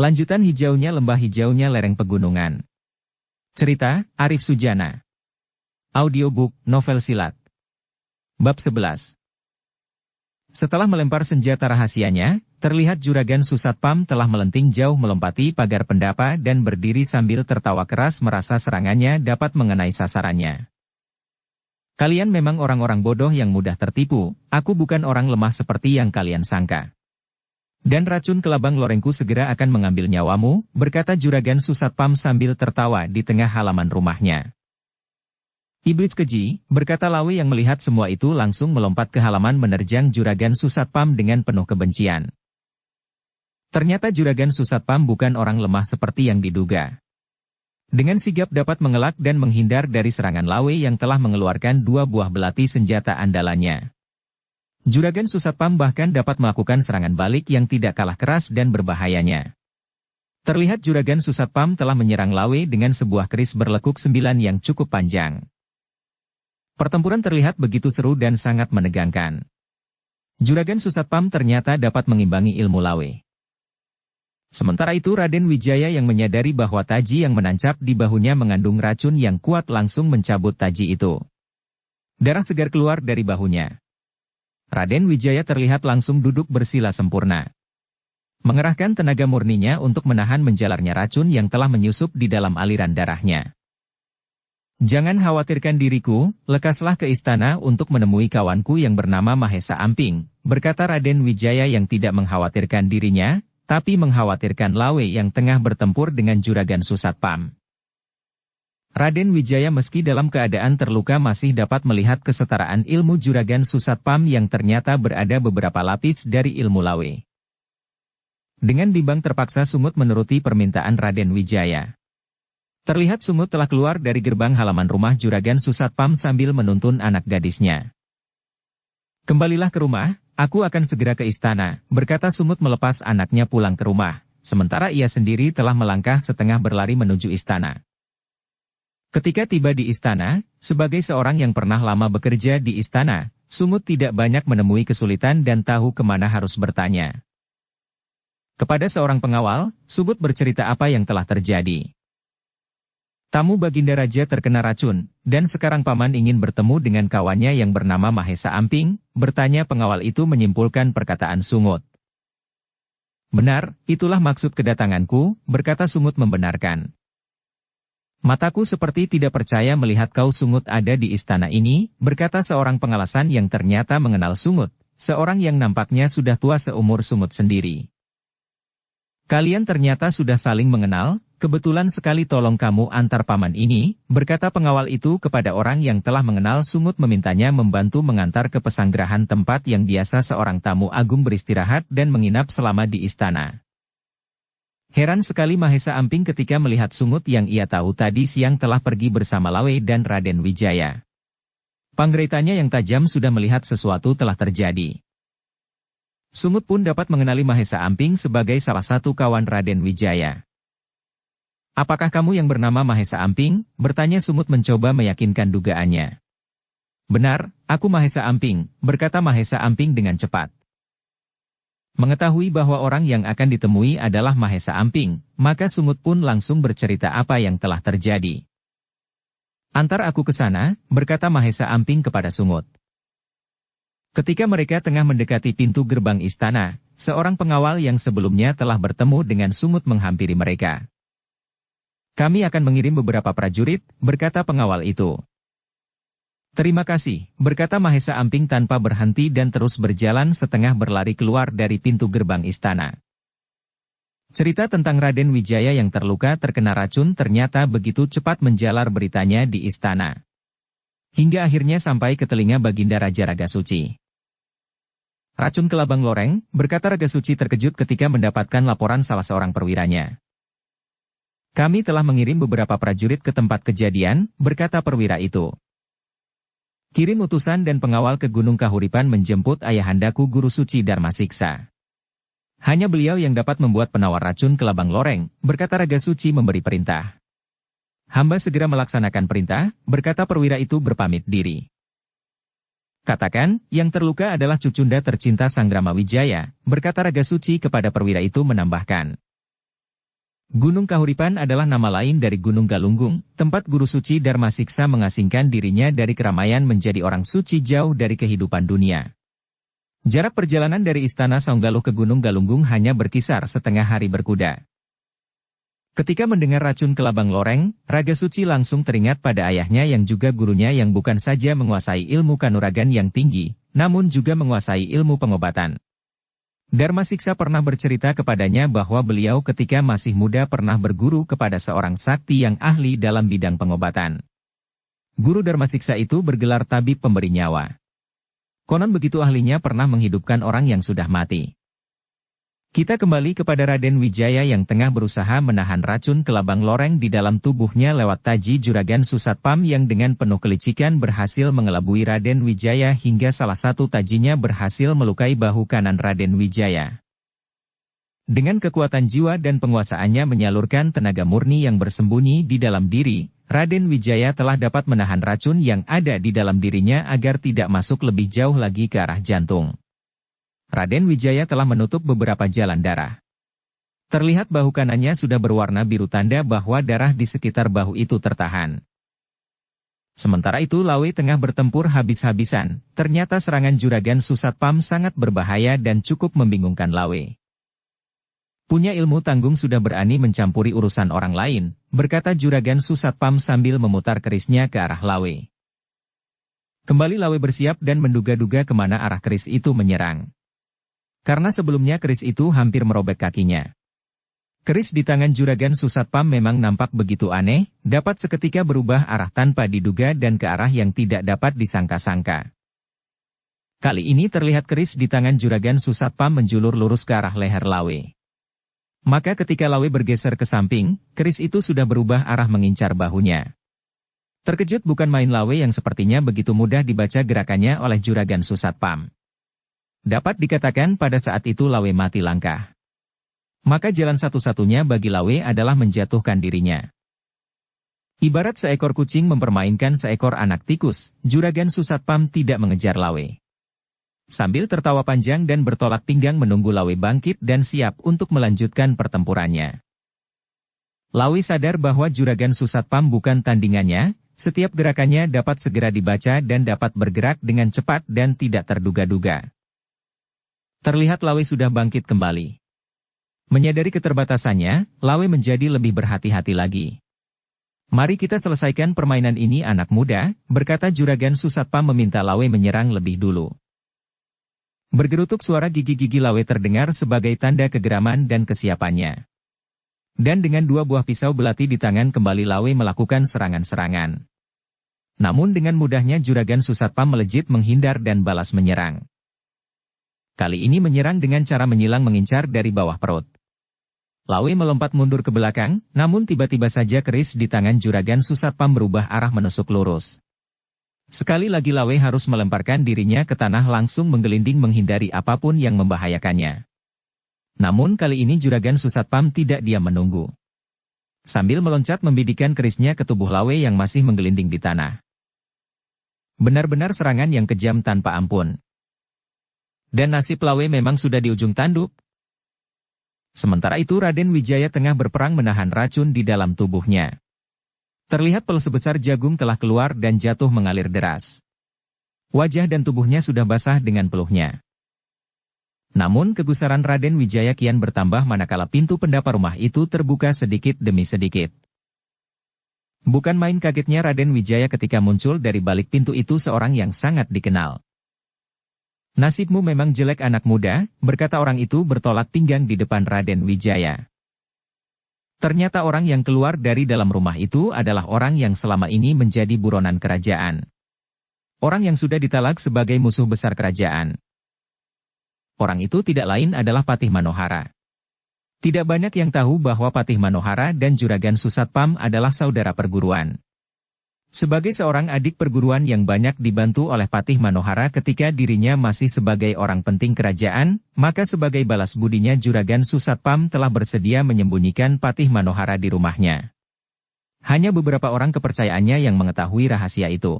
Lanjutan hijaunya lembah, hijaunya lereng pegunungan. Cerita, Arif Sujana. Audiobook, novel silat. Bab 11. Setelah melempar senjata rahasianya, terlihat Juragan Susatpam telah melenting jauh melompati pagar pendapa dan berdiri sambil tertawa keras merasa serangannya dapat mengenai sasarannya. Kalian memang orang-orang bodoh yang mudah tertipu, aku bukan orang lemah seperti yang kalian sangka. Dan racun kelabang lorengku segera akan mengambil nyawamu, berkata Juragan Susatpam sambil tertawa di tengah halaman rumahnya. Iblis keji, berkata Lawe yang melihat semua itu langsung melompat ke halaman menerjang Juragan Susatpam dengan penuh kebencian. Ternyata Juragan Susatpam bukan orang lemah seperti yang diduga. Dengan sigap dapat mengelak dan menghindar dari serangan Lawe yang telah mengeluarkan 2 buah belati senjata andalannya. Juragan Susatpam bahkan dapat melakukan serangan balik yang tidak kalah keras dan berbahayanya. Terlihat Juragan Susatpam telah menyerang Lawe dengan sebuah keris berlekuk 9 yang cukup panjang. Pertempuran terlihat begitu seru dan sangat menegangkan. Juragan Susatpam ternyata dapat mengimbangi ilmu Lawe. Sementara itu Raden Wijaya yang menyadari bahwa taji yang menancap di bahunya mengandung racun yang kuat langsung mencabut taji itu. Darah segar keluar dari bahunya. Raden Wijaya terlihat langsung duduk bersila sempurna. Mengerahkan tenaga murninya untuk menahan menjalarnya racun yang telah menyusup di dalam aliran darahnya. Jangan khawatirkan diriku, lekaslah ke istana untuk menemui kawanku yang bernama Mahesa Amping, berkata Raden Wijaya yang tidak mengkhawatirkan dirinya, tapi mengkhawatirkan Lawe yang tengah bertempur dengan Juragan Susatpam. Raden Wijaya meski dalam keadaan terluka masih dapat melihat kesetaraan ilmu Juragan Susatpam yang ternyata berada beberapa lapis dari ilmu Lawe. Dengan bimbang terpaksa Sumut menuruti permintaan Raden Wijaya. Terlihat Sumut telah keluar dari gerbang halaman rumah Juragan Susatpam sambil menuntun anak gadisnya. Kembalilah ke rumah, aku akan segera ke istana, berkata Sumut melepas anaknya pulang ke rumah, sementara ia sendiri telah melangkah setengah berlari menuju istana. Ketika tiba di istana, sebagai seorang yang pernah lama bekerja di istana, Sumut tidak banyak menemui kesulitan dan tahu kemana harus bertanya. Kepada seorang pengawal, Sumut bercerita apa yang telah terjadi. Tamu Baginda Raja terkena racun, dan sekarang Paman ingin bertemu dengan kawannya yang bernama Mahesa Amping, bertanya pengawal itu menyimpulkan perkataan Sumut. Benar, itulah maksud kedatanganku, berkata Sumut membenarkan. Mataku seperti tidak percaya melihat kau Sumut ada di istana ini, berkata seorang pengalasan yang ternyata mengenal Sumut, seorang yang nampaknya sudah tua seumur Sumut sendiri. Kalian ternyata sudah saling mengenal, kebetulan sekali tolong kamu antar paman ini, berkata pengawal itu kepada orang yang telah mengenal Sumut memintanya membantu mengantar ke pesanggerahan tempat yang biasa seorang tamu agung beristirahat dan menginap selama di istana. Heran sekali Mahesa Amping ketika melihat Sumut yang ia tahu tadi siang telah pergi bersama Lawe dan Raden Wijaya. Panggeretanya yang tajam sudah melihat sesuatu telah terjadi. Sumut pun dapat mengenali Mahesa Amping sebagai salah satu kawan Raden Wijaya. Apakah kamu yang bernama Mahesa Amping? Bertanya Sumut mencoba meyakinkan dugaannya. Benar, aku Mahesa Amping, berkata Mahesa Amping dengan cepat. Mengetahui bahwa orang yang akan ditemui adalah Mahesa Amping, maka Sumut pun langsung bercerita apa yang telah terjadi. Antar aku ke sana, berkata Mahesa Amping kepada Sumut. Ketika mereka tengah mendekati pintu gerbang istana, seorang pengawal yang sebelumnya telah bertemu dengan Sumut menghampiri mereka. Kami akan mengirim beberapa prajurit, berkata pengawal itu. Terima kasih, berkata Mahesa Amping tanpa berhenti dan terus berjalan setengah berlari keluar dari pintu gerbang istana. Cerita tentang Raden Wijaya yang terluka terkena racun ternyata begitu cepat menjalar beritanya di istana. Hingga akhirnya sampai ke telinga Baginda Raja Ragasuci. Racun kelabang loreng, berkata Ragasuci terkejut ketika mendapatkan laporan salah seorang perwiranya. Kami telah mengirim beberapa prajurit ke tempat kejadian, berkata perwira itu. Kirim utusan dan pengawal ke Gunung Kahuripan menjemput ayahandaku Guru Suci Darmasiksa. Hanya beliau yang dapat membuat penawar racun kelabang loreng, berkata Ragasuci memberi perintah. Hamba segera melaksanakan perintah, berkata perwira itu berpamit diri. Katakan, yang terluka adalah cucunda tercinta Sanggrama Wijaya, berkata Ragasuci kepada perwira itu menambahkan. Gunung Kahuripan adalah nama lain dari Gunung Galunggung, tempat guru suci Dharma Siksa mengasingkan dirinya dari keramaian menjadi orang suci jauh dari kehidupan dunia. Jarak perjalanan dari Istana Saunggaluh ke Gunung Galunggung hanya berkisar setengah hari berkuda. Ketika mendengar racun kelabang loreng, Raga Suci langsung teringat pada ayahnya yang juga gurunya yang bukan saja menguasai ilmu kanuragan yang tinggi, namun juga menguasai ilmu pengobatan. Dharma Siksa pernah bercerita kepadanya bahwa beliau ketika masih muda pernah berguru kepada seorang sakti yang ahli dalam bidang pengobatan. Guru Dharma Siksa itu bergelar tabib pemberi nyawa. Konon begitu ahlinya pernah menghidupkan orang yang sudah mati. Kita kembali kepada Raden Wijaya yang tengah berusaha menahan racun kelabang loreng di dalam tubuhnya lewat taji Juragan Susatpam yang dengan penuh kelicikan berhasil mengelabui Raden Wijaya hingga salah satu tajinya berhasil melukai bahu kanan Raden Wijaya. Dengan kekuatan jiwa dan penguasaannya menyalurkan tenaga murni yang bersembunyi di dalam diri, Raden Wijaya telah dapat menahan racun yang ada di dalam dirinya agar tidak masuk lebih jauh lagi ke arah jantung. Raden Wijaya telah menutup beberapa jalan darah. Terlihat bahu kanannya sudah berwarna biru tanda bahwa darah di sekitar bahu itu tertahan. Sementara itu Lawe tengah bertempur habis-habisan, ternyata serangan Juragan Susatpam sangat berbahaya dan cukup membingungkan Lawe. Punya ilmu tanggung sudah berani mencampuri urusan orang lain, berkata Juragan Susatpam sambil memutar kerisnya ke arah Lawe. Kembali Lawe bersiap dan menduga-duga kemana arah keris itu menyerang. Karena sebelumnya keris itu hampir merobek kakinya. Keris di tangan Juragan Susatpam memang nampak begitu aneh, dapat seketika berubah arah tanpa diduga dan ke arah yang tidak dapat disangka-sangka. Kali ini terlihat keris di tangan Juragan Susatpam menjulur lurus ke arah leher Lawe. Maka ketika Lawe bergeser ke samping, keris itu sudah berubah arah mengincar bahunya. Terkejut bukan main Lawe yang sepertinya begitu mudah dibaca gerakannya oleh Juragan Susatpam. Dapat dikatakan pada saat itu Lawe mati langkah. Maka jalan satu-satunya bagi Lawe adalah menjatuhkan dirinya. Ibarat seekor kucing mempermainkan seekor anak tikus, Juragan Susatpam tidak mengejar Lawe. Sambil tertawa panjang dan bertolak pinggang menunggu Lawe bangkit dan siap untuk melanjutkan pertempurannya. Lawe sadar bahwa Juragan Susatpam bukan tandingannya, setiap gerakannya dapat segera dibaca dan dapat bergerak dengan cepat dan tidak terduga-duga. Terlihat Lawe sudah bangkit kembali. Menyadari keterbatasannya, Lawe menjadi lebih berhati-hati lagi. Mari kita selesaikan permainan ini anak muda, berkata Juragan Susatpam meminta Lawe menyerang lebih dulu. Bergerutuk suara gigi-gigi Lawe terdengar sebagai tanda kegeraman dan kesiapannya. Dan dengan dua buah pisau belati di tangan kembali Lawe melakukan serangan-serangan. Namun dengan mudahnya Juragan Susatpam melejit menghindar dan balas menyerang. Kali ini menyerang dengan cara menyilang mengincar dari bawah perut. Lawe melompat mundur ke belakang, namun tiba-tiba saja keris di tangan Juragan Susatpam berubah arah menusuk lurus. Sekali lagi Lawe harus melemparkan dirinya ke tanah langsung menggelinding menghindari apapun yang membahayakannya. Namun kali ini Juragan Susatpam tidak diam menunggu. Sambil meloncat membidikan kerisnya ke tubuh Lawe yang masih menggelinding di tanah. Benar-benar serangan yang kejam tanpa ampun. Dan nasib Lawe memang sudah di ujung tanduk. Sementara itu Raden Wijaya tengah berperang menahan racun di dalam tubuhnya. Terlihat pel sebesar jagung telah keluar dan jatuh mengalir deras. Wajah dan tubuhnya sudah basah dengan peluhnya. Namun kegusaran Raden Wijaya kian bertambah manakala pintu pendapa rumah itu terbuka sedikit demi sedikit. Bukan main kagetnya Raden Wijaya ketika muncul dari balik pintu itu seorang yang sangat dikenal. Nasibmu memang jelek anak muda, berkata orang itu bertolak pinggang di depan Raden Wijaya. Ternyata orang yang keluar dari dalam rumah itu adalah orang yang selama ini menjadi buronan kerajaan. Orang yang sudah ditalak sebagai musuh besar kerajaan. Orang itu tidak lain adalah Patih Manohara. Tidak banyak yang tahu bahwa Patih Manohara dan Juragan Susatpam adalah saudara perguruan. Sebagai seorang adik perguruan yang banyak dibantu oleh Patih Manohara ketika dirinya masih sebagai orang penting kerajaan, maka sebagai balas budinya Juragan Susatpam telah bersedia menyembunyikan Patih Manohara di rumahnya. Hanya beberapa orang kepercayaannya yang mengetahui rahasia itu.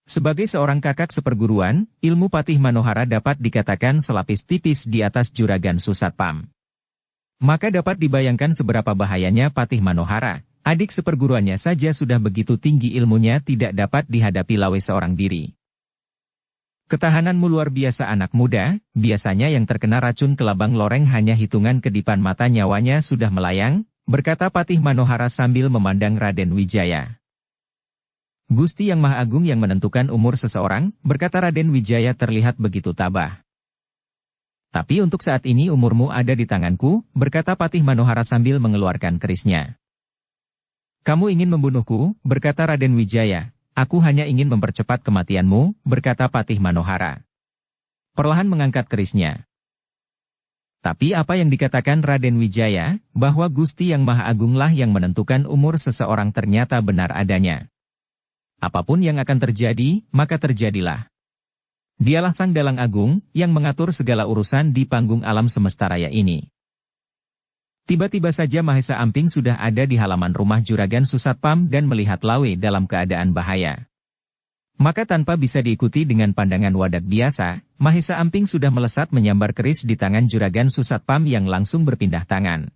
Sebagai seorang kakak seperguruan, ilmu Patih Manohara dapat dikatakan selapis tipis di atas Juragan Susatpam. Maka dapat dibayangkan seberapa bahayanya Patih Manohara. Adik seperguruannya saja sudah begitu tinggi ilmunya tidak dapat dihadapi Lawe seorang diri. Ketahananmu luar biasa anak muda, biasanya yang terkena racun kelabang loreng hanya hitungan kedipan mata nyawanya sudah melayang, berkata Patih Manohara sambil memandang Raden Wijaya. Gusti Yang Maha Agung yang menentukan umur seseorang, berkata Raden Wijaya terlihat begitu tabah. Tapi untuk saat ini umurmu ada di tanganku, berkata Patih Manohara sambil mengeluarkan kerisnya. Kamu ingin membunuhku, berkata Raden Wijaya. Aku hanya ingin mempercepat kematianmu, berkata Patih Manohara. Perlahan mengangkat kerisnya. Tapi apa yang dikatakan Raden Wijaya, bahwa Gusti Yang Maha Agunglah yang menentukan umur seseorang ternyata benar adanya. Apapun yang akan terjadi, maka terjadilah. Dialah Sang Dalang Agung, yang mengatur segala urusan di panggung alam semesta raya ini. Tiba-tiba saja Mahesa Amping sudah ada di halaman rumah Juragan Susatpam dan melihat Lawe dalam keadaan bahaya. Maka tanpa bisa diikuti dengan pandangan wadak biasa, Mahesa Amping sudah melesat menyambar keris di tangan Juragan Susatpam yang langsung berpindah tangan.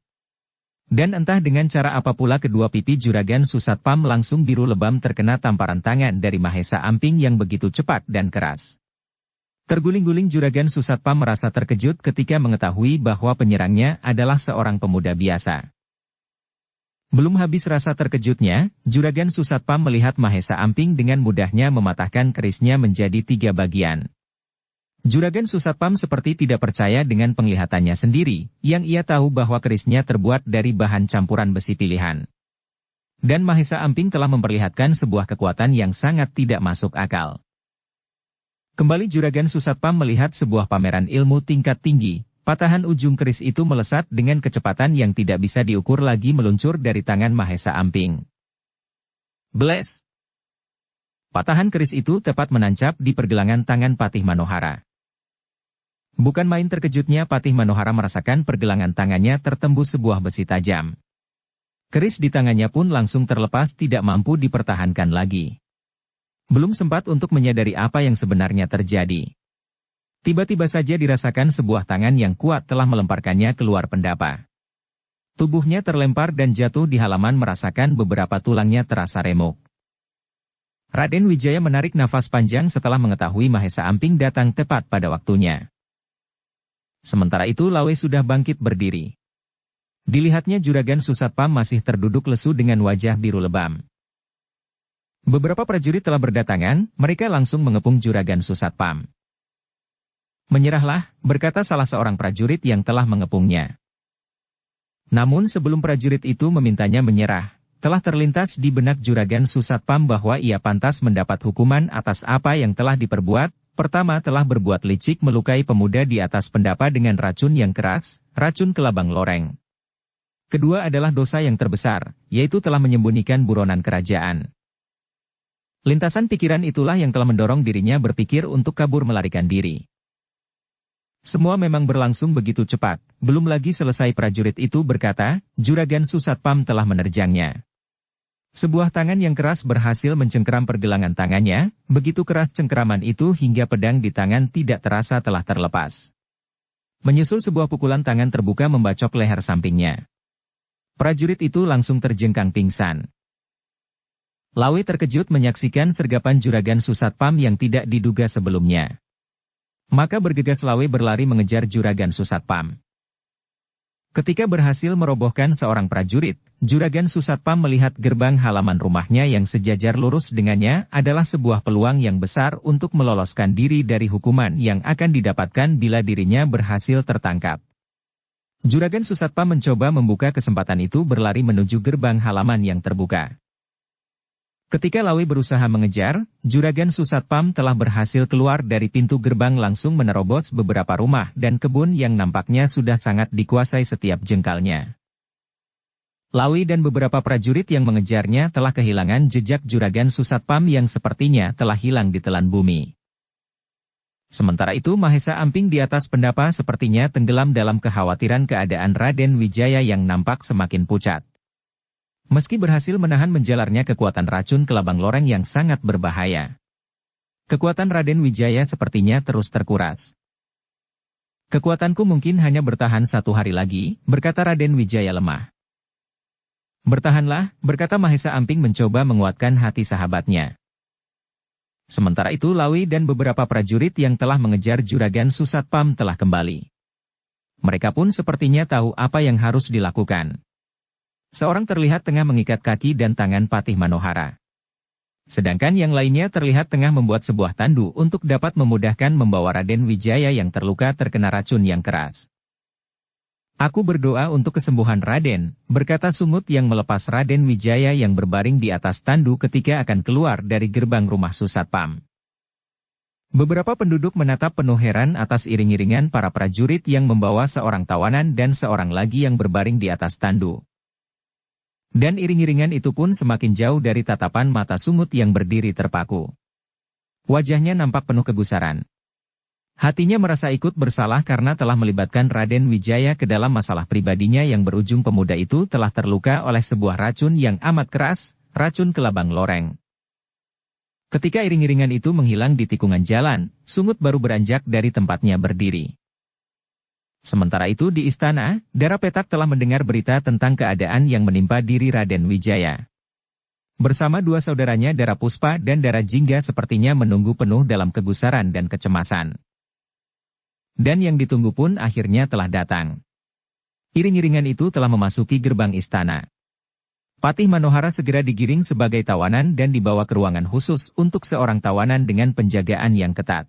Dan entah dengan cara apa pula kedua pipi Juragan Susatpam langsung biru lebam terkena tamparan tangan dari Mahesa Amping yang begitu cepat dan keras. Terguling-guling Juragan Susatpam merasa terkejut ketika mengetahui bahwa penyerangnya adalah seorang pemuda biasa. Belum habis rasa terkejutnya, Juragan Susatpam melihat Mahesa Amping dengan mudahnya mematahkan kerisnya menjadi 3 bagian. Juragan Susatpam seperti tidak percaya dengan penglihatannya sendiri, yang ia tahu bahwa kerisnya terbuat dari bahan campuran besi pilihan. Dan Mahesa Amping telah memperlihatkan sebuah kekuatan yang sangat tidak masuk akal. Kembali Juragan Susatpam melihat sebuah pameran ilmu tingkat tinggi, patahan ujung keris itu melesat dengan kecepatan yang tidak bisa diukur lagi meluncur dari tangan Mahesa Amping. Bles! Patahan keris itu tepat menancap di pergelangan tangan Patih Manohara. Bukan main terkejutnya Patih Manohara merasakan pergelangan tangannya tertembus sebuah besi tajam. Keris di tangannya pun langsung terlepas tidak mampu dipertahankan lagi. Belum sempat untuk menyadari apa yang sebenarnya terjadi. Tiba-tiba saja dirasakan sebuah tangan yang kuat telah melemparkannya keluar pendapa. Tubuhnya terlempar dan jatuh di halaman merasakan beberapa tulangnya terasa remuk. Raden Wijaya menarik nafas panjang setelah mengetahui Mahesa Amping datang tepat pada waktunya. Sementara itu Lawe sudah bangkit berdiri. Dilihatnya Juragan Susatpam masih terduduk lesu dengan wajah biru lebam. Beberapa prajurit telah berdatangan, mereka langsung mengepung Juragan Susatpam. Menyerahlah, berkata salah seorang prajurit yang telah mengepungnya. Namun sebelum prajurit itu memintanya menyerah, telah terlintas di benak Juragan Susatpam bahwa ia pantas mendapat hukuman atas apa yang telah diperbuat. Pertama telah berbuat licik melukai pemuda di atas pendapa dengan racun yang keras, racun kelabang loreng. Kedua adalah dosa yang terbesar, yaitu telah menyembunyikan buronan kerajaan. Lintasan pikiran itulah yang telah mendorong dirinya berpikir untuk kabur melarikan diri. Semua memang berlangsung begitu cepat, belum lagi selesai prajurit itu berkata, Juragan Susatpam telah menerjangnya. Sebuah tangan yang keras berhasil mencengkeram pergelangan tangannya, begitu keras cengkeraman itu hingga pedang di tangan tidak terasa telah terlepas. Menyusul sebuah pukulan tangan terbuka membacok leher sampingnya. Prajurit itu langsung terjengkang pingsan. Lawe terkejut menyaksikan sergapan Juragan Susatpam yang tidak diduga sebelumnya. Maka bergegas Lawe berlari mengejar Juragan Susatpam. Ketika berhasil merobohkan seorang prajurit, Juragan Susatpam melihat gerbang halaman rumahnya yang sejajar lurus dengannya adalah sebuah peluang yang besar untuk meloloskan diri dari hukuman yang akan didapatkan bila dirinya berhasil tertangkap. Juragan Susatpam mencoba membuka kesempatan itu berlari menuju gerbang halaman yang terbuka. Ketika Lawe berusaha mengejar, Juragan Susatpam telah berhasil keluar dari pintu gerbang langsung menerobos beberapa rumah dan kebun yang nampaknya sudah sangat dikuasai setiap jengkalnya. Lawe dan beberapa prajurit yang mengejarnya telah kehilangan jejak Juragan Susatpam yang sepertinya telah hilang di telan bumi. Sementara itu Mahesa Amping di atas pendapa sepertinya tenggelam dalam kekhawatiran keadaan Raden Wijaya yang nampak semakin pucat. Meski berhasil menahan menjalarnya kekuatan racun kelabang loreng yang sangat berbahaya. Kekuatan Raden Wijaya sepertinya terus terkuras. Kekuatanku mungkin hanya bertahan 1 hari lagi, berkata Raden Wijaya lemah. Bertahanlah, berkata Mahesa Amping mencoba menguatkan hati sahabatnya. Sementara itu Lawi dan beberapa prajurit yang telah mengejar Juragan Susatpam telah kembali. Mereka pun sepertinya tahu apa yang harus dilakukan. Seorang terlihat tengah mengikat kaki dan tangan Patih Manohara. Sedangkan yang lainnya terlihat tengah membuat sebuah tandu untuk dapat memudahkan membawa Raden Wijaya yang terluka terkena racun yang keras. Aku berdoa untuk kesembuhan Raden, berkata Sungut yang melepas Raden Wijaya yang berbaring di atas tandu ketika akan keluar dari gerbang rumah Susatpam. Beberapa penduduk menatap penuh heran atas iring-iringan para prajurit yang membawa seorang tawanan dan seorang lagi yang berbaring di atas tandu. Dan iring-iringan itu pun semakin jauh dari tatapan mata Sungut yang berdiri terpaku. Wajahnya nampak penuh kegusaran. Hatinya merasa ikut bersalah karena telah melibatkan Raden Wijaya ke dalam masalah pribadinya yang berujung pemuda itu telah terluka oleh sebuah racun yang amat keras, racun kelabang loreng. Ketika iring-iringan itu menghilang di tikungan jalan, Sungut baru beranjak dari tempatnya berdiri. Sementara itu di istana, Dara Petak telah mendengar berita tentang keadaan yang menimpa diri Raden Wijaya. Bersama dua saudaranya Dara Puspa dan Dara Jingga sepertinya menunggu penuh dalam kegusaran dan kecemasan. Dan yang ditunggu pun akhirnya telah datang. Iring-iringan itu telah memasuki gerbang istana. Patih Manohara segera digiring sebagai tawanan dan dibawa ke ruangan khusus untuk seorang tawanan dengan penjagaan yang ketat.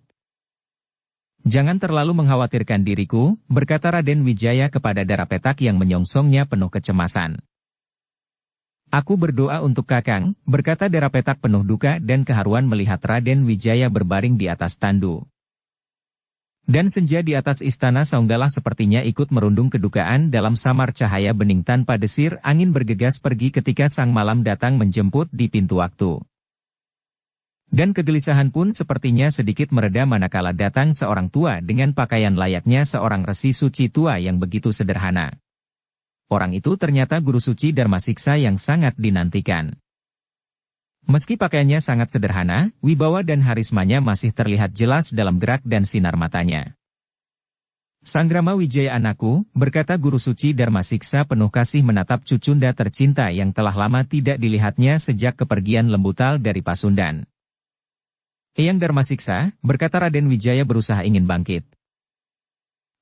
Jangan terlalu mengkhawatirkan diriku, berkata Raden Wijaya kepada Dara Petak yang menyongsongnya penuh kecemasan. Aku berdoa untuk Kakang, berkata Dara Petak penuh duka dan keharuan melihat Raden Wijaya berbaring di atas tandu. Dan senja di atas istana Saunggalah sepertinya ikut merundung kedukaan dalam samar cahaya bening tanpa desir angin bergegas pergi ketika sang malam datang menjemput di pintu waktu. Dan kegelisahan pun sepertinya sedikit mereda manakala datang seorang tua dengan pakaian layaknya seorang resi suci tua yang begitu sederhana. Orang itu ternyata Guru Suci Darmasiksa yang sangat dinantikan. Meski pakaiannya sangat sederhana, wibawa dan harismanya masih terlihat jelas dalam gerak dan sinar matanya. Sanggrama Wijaya anakku, berkata Guru Suci Darmasiksa penuh kasih menatap cucunda tercinta yang telah lama tidak dilihatnya sejak kepergian Lembutal dari Pasundan. Eyang Darmasiksa, berkata Raden Wijaya berusaha ingin bangkit.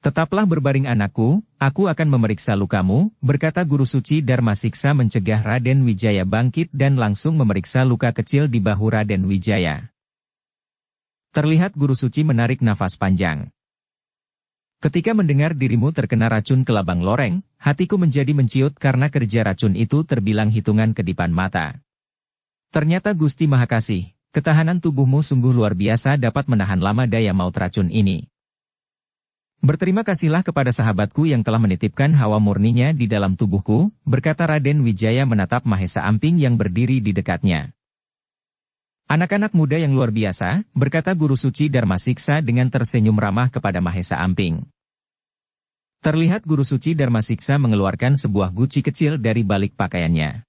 Tetaplah berbaring anakku, aku akan memeriksa lukamu, berkata Guru Suci Darmasiksa mencegah Raden Wijaya bangkit dan langsung memeriksa luka kecil di bahu Raden Wijaya. Terlihat Guru Suci menarik nafas panjang. Ketika mendengar dirimu terkena racun kelabang loreng, hatiku menjadi menciut karena kerja racun itu terbilang hitungan kedipan mata. Ternyata Gusti Maha Kasih. Ketahanan tubuhmu sungguh luar biasa dapat menahan lama daya maut racun ini. Berterima kasihlah kepada sahabatku yang telah menitipkan hawa murninya di dalam tubuhku, berkata Raden Wijaya menatap Mahesa Amping yang berdiri di dekatnya. Anak-anak muda yang luar biasa, berkata Guru Suci Darmasiksa dengan tersenyum ramah kepada Mahesa Amping. Terlihat Guru Suci Darmasiksa mengeluarkan sebuah guci kecil dari balik pakaiannya.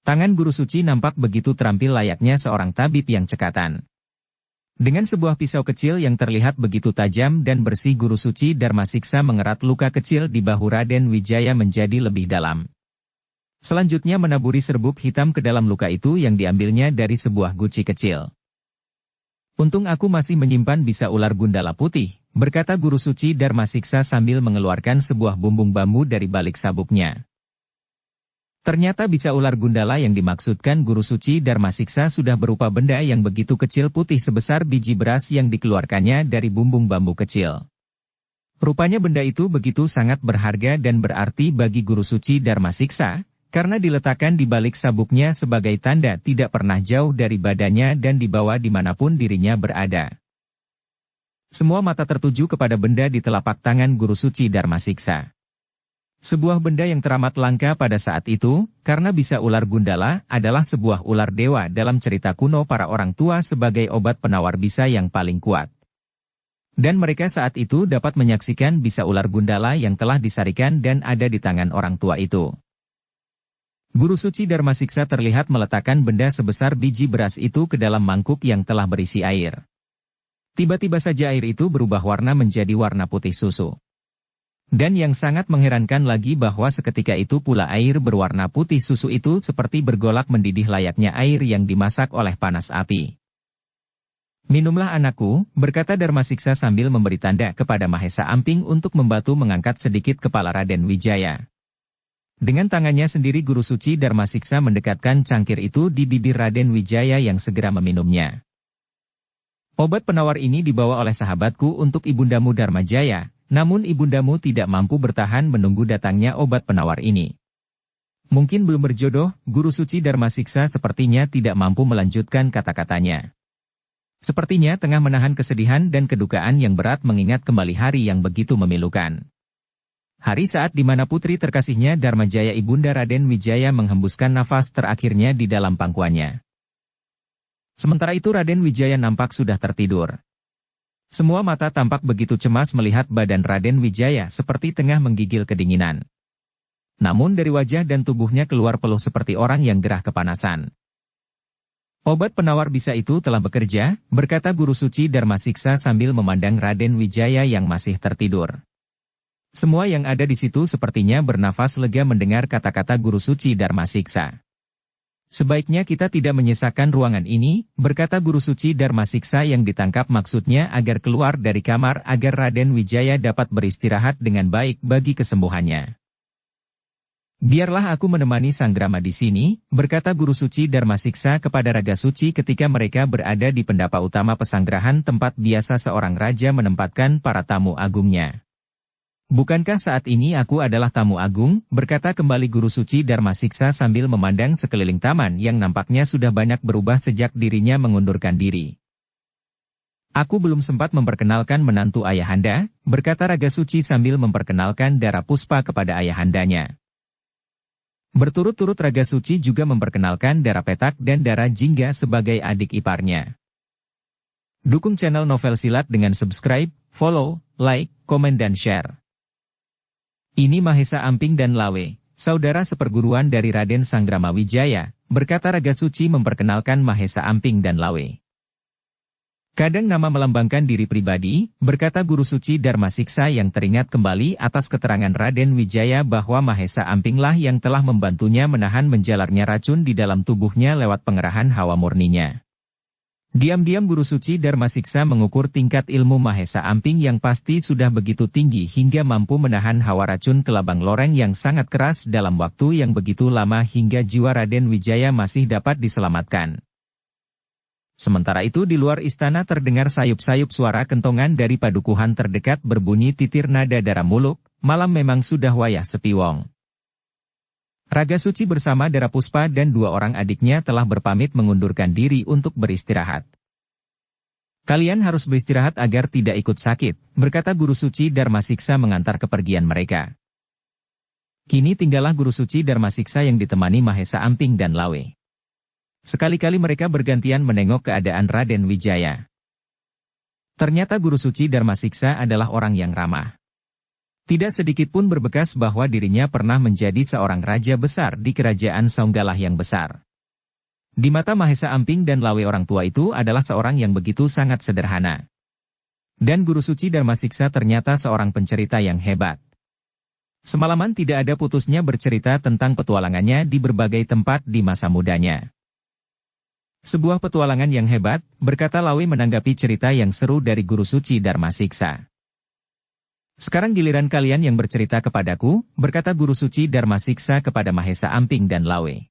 Tangan Guru Suci nampak begitu terampil layaknya seorang tabib yang cekatan. Dengan sebuah pisau kecil yang terlihat begitu tajam dan bersih Guru Suci Darmasiksa mengerat luka kecil di bahu Raden Wijaya menjadi lebih dalam. Selanjutnya menaburi serbuk hitam ke dalam luka itu yang diambilnya dari sebuah guci kecil. Untung aku masih menyimpan bisa ular gundala putih, berkata Guru Suci Darmasiksa sambil mengeluarkan sebuah bumbung bambu dari balik sabuknya. Ternyata bisa ular gundala yang dimaksudkan Guru Suci Darmasiksa sudah berupa benda yang begitu kecil putih sebesar biji beras yang dikeluarkannya dari bumbung bambu kecil. Rupanya benda itu begitu sangat berharga dan berarti bagi Guru Suci Darmasiksa, karena diletakkan di balik sabuknya sebagai tanda tidak pernah jauh dari badannya dan dibawa dimanapun dirinya berada. Semua mata tertuju kepada benda di telapak tangan Guru Suci Darmasiksa. Sebuah benda yang teramat langka pada saat itu, karena bisa ular gundala, adalah sebuah ular dewa dalam cerita kuno para orang tua sebagai obat penawar bisa yang paling kuat. Dan mereka saat itu dapat menyaksikan bisa ular gundala yang telah disarikan dan ada di tangan orang tua itu. Guru Suci Darmasiksa terlihat meletakkan benda sebesar biji beras itu ke dalam mangkuk yang telah berisi air. Tiba-tiba saja air itu berubah warna menjadi warna putih susu. Dan yang sangat mengherankan lagi bahwa seketika itu pula air berwarna putih susu itu seperti bergolak mendidih layaknya air yang dimasak oleh panas api. "Minumlah anakku," berkata Darmasiksa sambil memberi tanda kepada Mahesa Amping untuk membantu mengangkat sedikit kepala Raden Wijaya. Dengan tangannya sendiri Guru Suci Darmasiksa mendekatkan cangkir itu di bibir Raden Wijaya yang segera meminumnya. "Obat penawar ini dibawa oleh sahabatku untuk ibundamu Darmajaya, namun ibundamu tidak mampu bertahan menunggu datangnya obat penawar ini. Mungkin belum berjodoh." Guru Suci Darmasiksa sepertinya tidak mampu melanjutkan kata-katanya. Sepertinya tengah menahan kesedihan dan kedukaan yang berat mengingat kembali hari yang begitu memilukan. Hari saat di mana putri terkasihnya Darmajaya ibunda Raden Wijaya menghembuskan nafas terakhirnya di dalam pangkuannya. Sementara itu Raden Wijaya nampak sudah tertidur. Semua mata tampak begitu cemas melihat badan Raden Wijaya seperti tengah menggigil kedinginan. Namun dari wajah dan tubuhnya keluar peluh seperti orang yang gerah kepanasan. "Obat penawar bisa itu telah bekerja," berkata Guru Suci Darmasiksa sambil memandang Raden Wijaya yang masih tertidur. Semua yang ada di situ sepertinya bernafas lega mendengar kata-kata Guru Suci Darmasiksa. "Sebaiknya kita tidak menyisakan ruangan ini," berkata Guru Suci Darmasiksa yang ditangkap maksudnya agar keluar dari kamar agar Raden Wijaya dapat beristirahat dengan baik bagi kesembuhannya. "Biarlah aku menemani Sanggrama di sini," berkata Guru Suci Darmasiksa kepada Raga Suci ketika mereka berada di pendapa utama pesanggrahan tempat biasa seorang raja menempatkan para tamu agungnya. "Bukankah saat ini aku adalah tamu agung?" berkata kembali Guru Suci Darmasiksa sambil memandang sekeliling taman yang nampaknya sudah banyak berubah sejak dirinya mengundurkan diri. "Aku belum sempat memperkenalkan menantu ayahanda," berkata Raga Suci sambil memperkenalkan Dara Puspa kepada ayahandanya. Berturut-turut Raga Suci juga memperkenalkan Dara Petak dan Dara Jingga sebagai adik iparnya. Dukung channel Novel Silat dengan subscribe, follow, like, komen dan share. "Ini Mahesa Amping dan Lawe, saudara seperguruan dari Raden Sanggrama Wijaya," berkata Raga Suci memperkenalkan Mahesa Amping dan Lawe. "Kadang nama melambangkan diri pribadi," berkata Guru Suci Darmasiksa yang teringat kembali atas keterangan Raden Wijaya bahwa Mahesa Ampinglah yang telah membantunya menahan menjalarnya racun di dalam tubuhnya lewat pengerahan hawa murninya. Diam-diam Guru Suci Darmasiksa mengukur tingkat ilmu Mahesa Amping yang pasti sudah begitu tinggi hingga mampu menahan hawa racun kelabang loreng yang sangat keras dalam waktu yang begitu lama hingga jiwa Raden Wijaya masih dapat diselamatkan. Sementara itu di luar istana terdengar sayup-sayup suara kentongan dari padukuhan terdekat berbunyi titir nada Dara Muluk, malam memang sudah wayah sepi wong. Raga Suci bersama Dara Puspa dan dua orang adiknya telah berpamit mengundurkan diri untuk beristirahat. "Kalian harus beristirahat agar tidak ikut sakit," berkata Guru Suci Darmasiksa mengantar kepergian mereka. Kini tinggallah Guru Suci Darmasiksa yang ditemani Mahesa Amping dan Lawe. Sekali-kali mereka bergantian menengok keadaan Raden Wijaya. Ternyata Guru Suci Darmasiksa adalah orang yang ramah. Tidak sedikit pun berbekas bahwa dirinya pernah menjadi seorang raja besar di kerajaan Saunggalah yang besar. Di mata Mahesa Amping dan Lawe orang tua itu adalah seorang yang begitu sangat sederhana. Dan Guru Suci Darmasiksa ternyata seorang pencerita yang hebat. Semalaman tidak ada putusnya bercerita tentang petualangannya di berbagai tempat di masa mudanya. "Sebuah petualangan yang hebat," berkata Lawe menanggapi cerita yang seru dari Guru Suci Darmasiksa. "Sekarang giliran kalian yang bercerita kepadaku," berkata Guru Suci Darmasiksa kepada Mahesa Amping dan Lawe.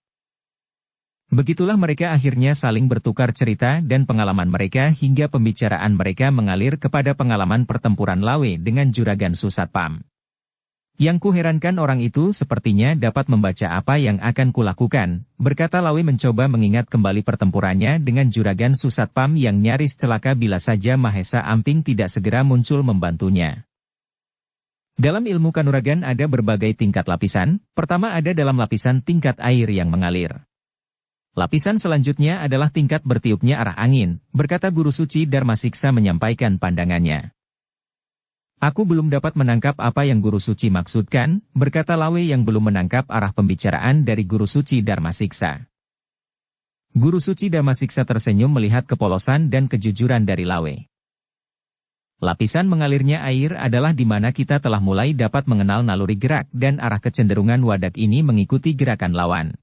Begitulah mereka akhirnya saling bertukar cerita dan pengalaman mereka hingga pembicaraan mereka mengalir kepada pengalaman pertempuran Lawe dengan Juragan Susatpam. "Yang kuherankan orang itu sepertinya dapat membaca apa yang akan kulakukan," berkata Lawe mencoba mengingat kembali pertempurannya dengan Juragan Susatpam yang nyaris celaka bila saja Mahesa Amping tidak segera muncul membantunya. Dalam ilmu kanuragan ada berbagai tingkat lapisan. Pertama ada dalam lapisan tingkat air yang mengalir. Lapisan selanjutnya adalah tingkat bertiupnya arah angin, berkata Guru Suci Darmasiksa menyampaikan pandangannya. "Aku belum dapat menangkap apa yang Guru Suci maksudkan," berkata Lawe yang belum menangkap arah pembicaraan dari Guru Suci Darmasiksa. Guru Suci Darmasiksa tersenyum melihat kepolosan dan kejujuran dari Lawe. Lapisan mengalirnya air adalah di mana kita telah mulai dapat mengenal naluri gerak dan arah kecenderungan wadak ini mengikuti gerakan lawan.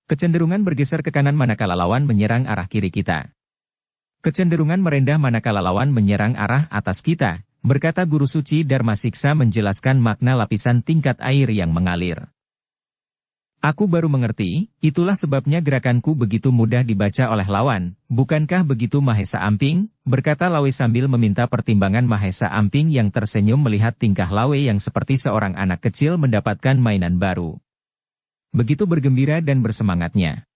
Kecenderungan bergeser ke kanan manakala lawan menyerang arah kiri kita. Kecenderungan merendah manakala lawan menyerang arah atas kita, berkata Guru Suci Dharma Siksa menjelaskan makna lapisan tingkat air yang mengalir. Aku baru mengerti, itulah sebabnya gerakanku begitu mudah dibaca oleh lawan, bukankah begitu Mahesa Amping? Berkata Lawe sambil meminta pertimbangan Mahesa Amping yang tersenyum melihat tingkah Lawe yang seperti seorang anak kecil mendapatkan mainan baru. Begitu bergembira dan bersemangatnya.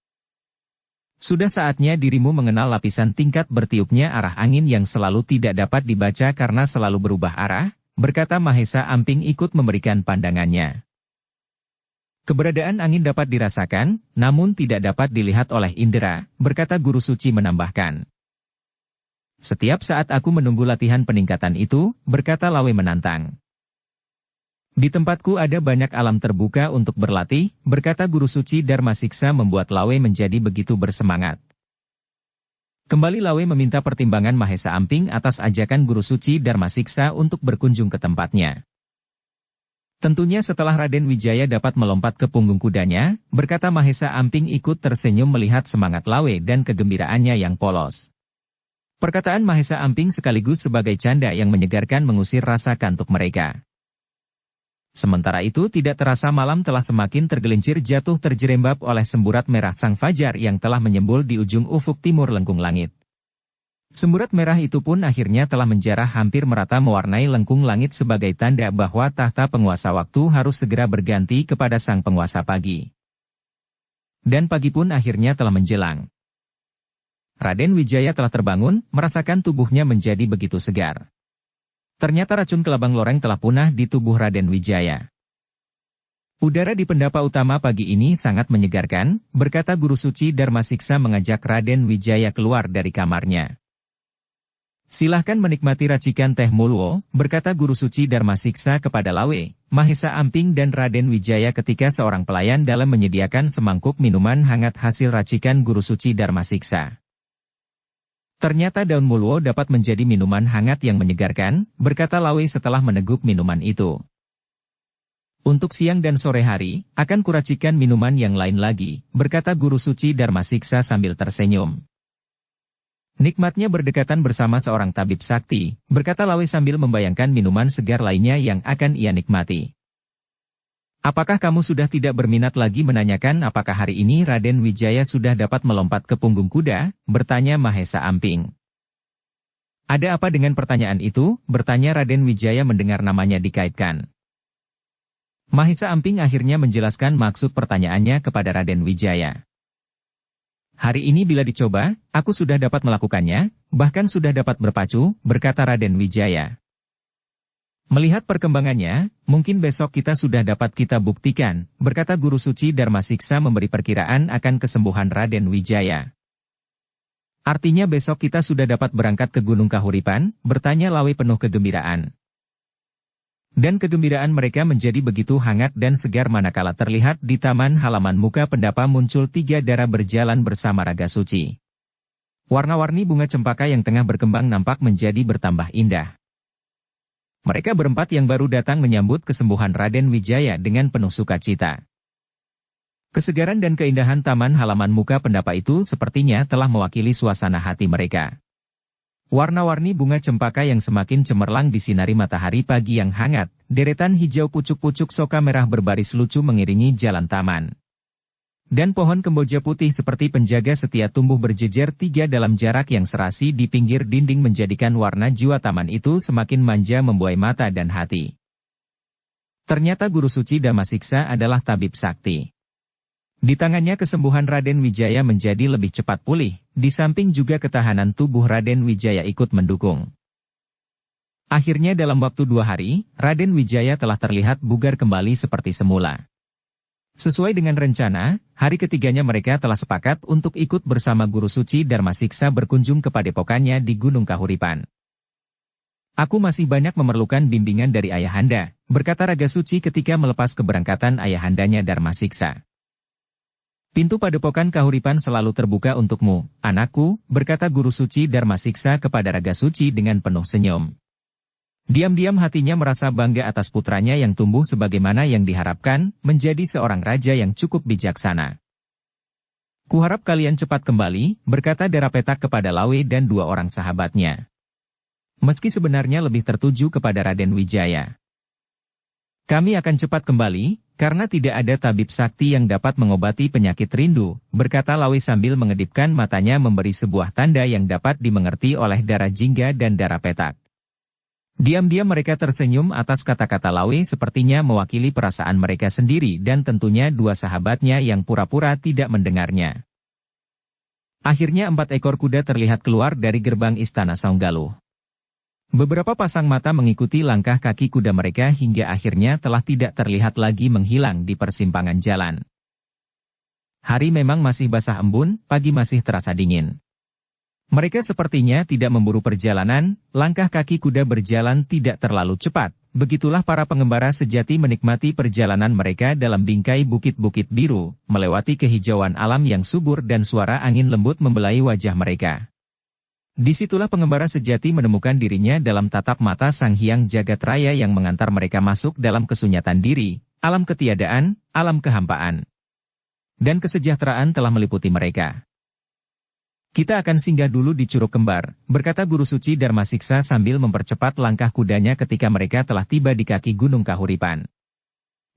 Sudah saatnya dirimu mengenal lapisan tingkat bertiupnya arah angin yang selalu tidak dapat dibaca karena selalu berubah arah, berkata Mahesa Amping ikut memberikan pandangannya. Keberadaan angin dapat dirasakan, namun tidak dapat dilihat oleh indera, berkata Guru Suci menambahkan. Setiap saat aku menunggu latihan peningkatan itu, berkata Lawe menantang. Di tempatku ada banyak alam terbuka untuk berlatih, berkata Guru Suci Dharma Siksa membuat Lawe menjadi begitu bersemangat. Kembali Lawe meminta pertimbangan Mahesa Amping atas ajakan Guru Suci Dharma Siksa untuk berkunjung ke tempatnya. Tentunya setelah Raden Wijaya dapat melompat ke punggung kudanya, berkata Mahesa Amping ikut tersenyum melihat semangat Lawe dan kegembiraannya yang polos. Perkataan Mahesa Amping sekaligus sebagai canda yang menyegarkan mengusir rasa kantuk mereka. Sementara itu tidak terasa malam telah semakin tergelincir jatuh terjerembab oleh semburat merah sang fajar yang telah menyembul di ujung ufuk timur lengkung langit. Semburat merah itu pun akhirnya telah menjarah hampir merata mewarnai lengkung langit sebagai tanda bahwa tahta penguasa waktu harus segera berganti kepada sang penguasa pagi. Dan pagi pun akhirnya telah menjelang. Raden Wijaya telah terbangun, merasakan tubuhnya menjadi begitu segar. Ternyata racun kelabang loreng telah punah di tubuh Raden Wijaya. Udara di pendapa utama pagi ini sangat menyegarkan, berkata Guru Suci Dharma Siksa mengajak Raden Wijaya keluar dari kamarnya. Silahkan menikmati racikan teh mulwo, berkata Guru Suci Dharma Siksa kepada Lawe, Mahesa Amping dan Raden Wijaya ketika seorang pelayan dalam menyediakan semangkuk minuman hangat hasil racikan Guru Suci Dharma Siksa. Ternyata daun mulwo dapat menjadi minuman hangat yang menyegarkan, berkata Lawe setelah meneguk minuman itu. Untuk siang dan sore hari, akan kuracikan minuman yang lain lagi, berkata Guru Suci Dharma Siksa sambil tersenyum. Nikmatnya berdekatan bersama seorang tabib sakti, berkata Lawe sambil membayangkan minuman segar lainnya yang akan ia nikmati. Apakah kamu sudah tidak berminat lagi menanyakan apakah hari ini Raden Wijaya sudah dapat melompat ke punggung kuda? Bertanya Mahesa Amping. Ada apa dengan pertanyaan itu? Bertanya Raden Wijaya mendengar namanya dikaitkan. Mahesa Amping akhirnya menjelaskan maksud pertanyaannya kepada Raden Wijaya. Hari ini bila dicoba, aku sudah dapat melakukannya, bahkan sudah dapat berpacu, berkata Raden Wijaya. Melihat perkembangannya, mungkin besok kita sudah dapat kita buktikan, berkata Guru Suci Dharma Siksa memberi perkiraan akan kesembuhan Raden Wijaya. Artinya besok kita sudah dapat berangkat ke Gunung Kahuripan, bertanya Lawe penuh kegembiraan. Dan kegembiraan mereka menjadi begitu hangat dan segar manakala terlihat di taman halaman muka pendapa muncul 3 dara berjalan bersama Raga Suci. Warna-warni bunga cempaka yang tengah berkembang nampak menjadi bertambah indah. Mereka berempat yang baru datang menyambut kesembuhan Raden Wijaya dengan penuh sukacita. Kesegaran dan keindahan taman halaman muka pendapa itu sepertinya telah mewakili suasana hati mereka. Warna-warni bunga cempaka yang semakin cemerlang disinari matahari pagi yang hangat, deretan hijau pucuk-pucuk soka merah berbaris lucu mengiringi jalan taman. Dan pohon kemboja putih seperti penjaga setia tumbuh berjejer 3 dalam jarak yang serasi di pinggir dinding menjadikan warna jiwa taman itu semakin manja membuai mata dan hati. Ternyata Guru Suci Dharma Siksa adalah tabib sakti. Di tangannya kesembuhan Raden Wijaya menjadi lebih cepat pulih, di samping juga ketahanan tubuh Raden Wijaya ikut mendukung. Akhirnya dalam waktu 2 hari, Raden Wijaya telah terlihat bugar kembali seperti semula. Sesuai dengan rencana, hari ketiganya mereka telah sepakat untuk ikut bersama Guru Suci Dharma Siksa berkunjung ke padepokannya di Gunung Kahuripan. Aku masih banyak memerlukan bimbingan dari ayahanda, berkata Raga Suci ketika melepas keberangkatan ayahandanya Dharma Siksa. Pintu padepokan Kahuripan selalu terbuka untukmu, anakku, berkata Guru Suci Dharma Siksa kepada Raga Suci dengan penuh senyum. Diam-diam hatinya merasa bangga atas putranya yang tumbuh sebagaimana yang diharapkan, menjadi seorang raja yang cukup bijaksana. Kuharap kalian cepat kembali, berkata Darapetak kepada Lawe dan dua orang sahabatnya. Meski sebenarnya lebih tertuju kepada Raden Wijaya. Kami akan cepat kembali, karena tidak ada tabib sakti yang dapat mengobati penyakit rindu, berkata Lawe sambil mengedipkan matanya memberi sebuah tanda yang dapat dimengerti oleh Darajingga dan Darapetak. Diam-diam mereka tersenyum atas kata-kata Lawe sepertinya mewakili perasaan mereka sendiri dan tentunya dua sahabatnya yang pura-pura tidak mendengarnya. Akhirnya 4 ekor kuda terlihat keluar dari gerbang istana Saunggaluh. Beberapa pasang mata mengikuti langkah kaki kuda mereka hingga akhirnya telah tidak terlihat lagi menghilang di persimpangan jalan. Hari memang masih basah embun, pagi masih terasa dingin. Mereka sepertinya tidak memburu perjalanan, langkah kaki kuda berjalan tidak terlalu cepat. Begitulah para pengembara sejati menikmati perjalanan mereka dalam bingkai bukit-bukit biru, melewati kehijauan alam yang subur dan suara angin lembut membelai wajah mereka. Disitulah pengembara sejati menemukan dirinya dalam tatap mata Sang Hyang Jagat Raya yang mengantar mereka masuk dalam kesunyatan diri, alam ketiadaan, alam kehampaan. Dan kesejahteraan telah meliputi mereka. Kita akan singgah dulu di Curug Kembar, berkata Guru Suci Darmasiksa sambil mempercepat langkah kudanya ketika mereka telah tiba di kaki Gunung Kahuripan.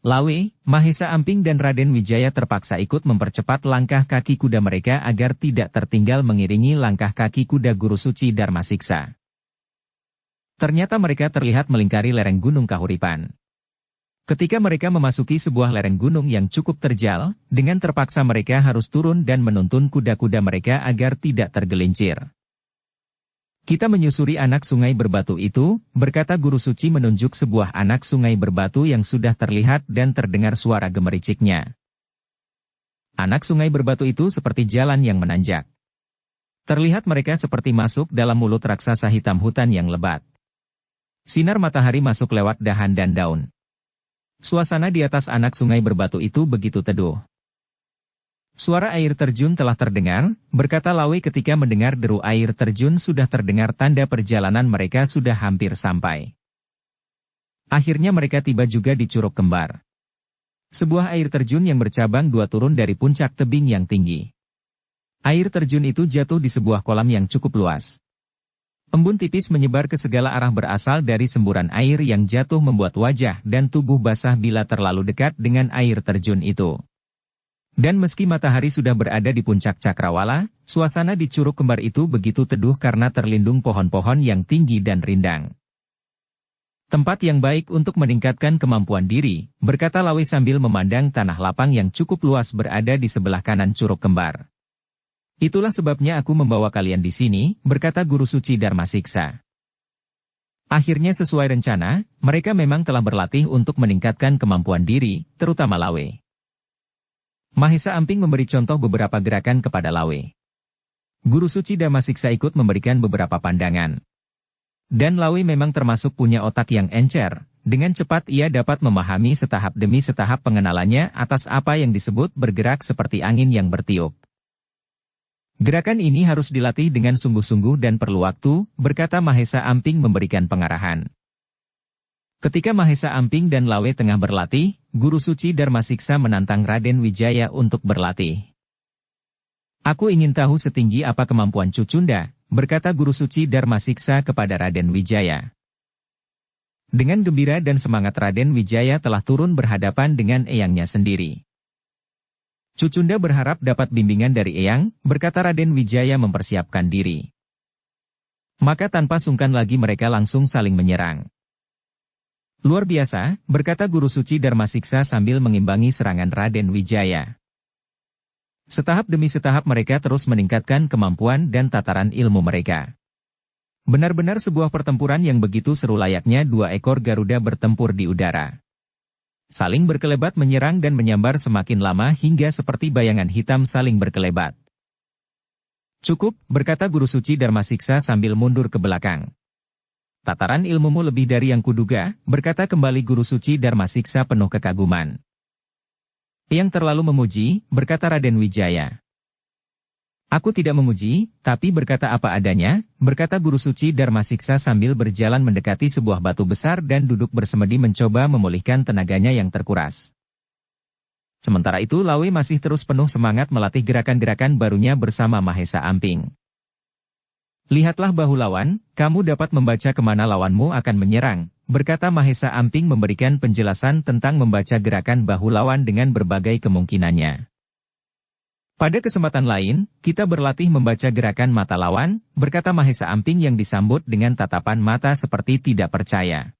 Lawe, Mahesa Amping dan Raden Wijaya terpaksa ikut mempercepat langkah kaki kuda mereka agar tidak tertinggal mengiringi langkah kaki kuda Guru Suci Darmasiksa. Ternyata mereka terlihat melingkari lereng Gunung Kahuripan. Ketika mereka memasuki sebuah lereng gunung yang cukup terjal, dengan terpaksa mereka harus turun dan menuntun kuda-kuda mereka agar tidak tergelincir. Kita menyusuri anak sungai berbatu itu, berkata Guru Suci menunjuk sebuah anak sungai berbatu yang sudah terlihat dan terdengar suara gemericiknya. Anak sungai berbatu itu seperti jalan yang menanjak. Terlihat mereka seperti masuk dalam mulut raksasa hitam hutan yang lebat. Sinar matahari masuk lewat dahan dan daun. Suasana di atas anak sungai berbatu itu begitu teduh. Suara air terjun telah terdengar, berkata Lawe ketika mendengar deru air terjun sudah terdengar tanda perjalanan mereka sudah hampir sampai. Akhirnya mereka tiba juga di Curug Kembar. Sebuah air terjun yang bercabang dua turun dari puncak tebing yang tinggi. Air terjun itu jatuh di sebuah kolam yang cukup luas. Embun tipis menyebar ke segala arah berasal dari semburan air yang jatuh membuat wajah dan tubuh basah bila terlalu dekat dengan air terjun itu. Dan meski matahari sudah berada di puncak Cakrawala, suasana di Curug Kembar itu begitu teduh karena terlindung pohon-pohon yang tinggi dan rindang. Tempat yang baik untuk meningkatkan kemampuan diri, berkata Lawe sambil memandang tanah lapang yang cukup luas berada di sebelah kanan Curug Kembar. Itulah sebabnya aku membawa kalian di sini, berkata Guru Suci Darmasiksa. Akhirnya sesuai rencana, mereka memang telah berlatih untuk meningkatkan kemampuan diri, terutama Lawe. Mahesa Amping memberi contoh beberapa gerakan kepada Lawe. Guru Suci Darmasiksa ikut memberikan beberapa pandangan. Dan Lawe memang termasuk punya otak yang encer, dengan cepat ia dapat memahami setahap demi setahap pengenalannya atas apa yang disebut bergerak seperti angin yang bertiup. Gerakan ini harus dilatih dengan sungguh-sungguh dan perlu waktu, berkata Mahesa Amping memberikan pengarahan. Ketika Mahesa Amping dan Lawe tengah berlatih, Guru Suci Darmasiksa menantang Raden Wijaya untuk berlatih. Aku ingin tahu setinggi apa kemampuan Cucunda, berkata Guru Suci Darmasiksa kepada Raden Wijaya. Dengan gembira dan semangat Raden Wijaya telah turun berhadapan dengan eyangnya sendiri. Cucunda berharap dapat bimbingan dari eyang, berkata Raden Wijaya mempersiapkan diri. Maka tanpa sungkan lagi mereka langsung saling menyerang. Luar biasa, berkata Guru Suci Darmasiksa sambil mengimbangi serangan Raden Wijaya. Setahap demi setahap mereka terus meningkatkan kemampuan dan tataran ilmu mereka. Benar-benar sebuah pertempuran yang begitu seru layaknya dua ekor Garuda bertempur di udara. Saling berkelebat menyerang dan menyambar semakin lama hingga seperti bayangan hitam saling berkelebat. Cukup, berkata Guru Suci Darmasiksa sambil mundur ke belakang. Tataran ilmumu lebih dari yang kuduga, berkata kembali Guru Suci Darmasiksa penuh kekaguman. Yang terlalu memuji, berkata Raden Wijaya. Aku tidak memuji, tapi berkata apa adanya, berkata Guru Suci Darmasiksa sambil berjalan mendekati sebuah batu besar dan duduk bersemedi mencoba memulihkan tenaganya yang terkuras. Sementara itu Lawe masih terus penuh semangat melatih gerakan-gerakan barunya bersama Mahesa Amping. Lihatlah bahu lawan, kamu dapat membaca kemana lawanmu akan menyerang, berkata Mahesa Amping memberikan penjelasan tentang membaca gerakan bahu lawan dengan berbagai kemungkinannya. Pada kesempatan lain, kita berlatih membaca gerakan mata lawan, berkata Mahesa Amping yang disambut dengan tatapan mata seperti tidak percaya.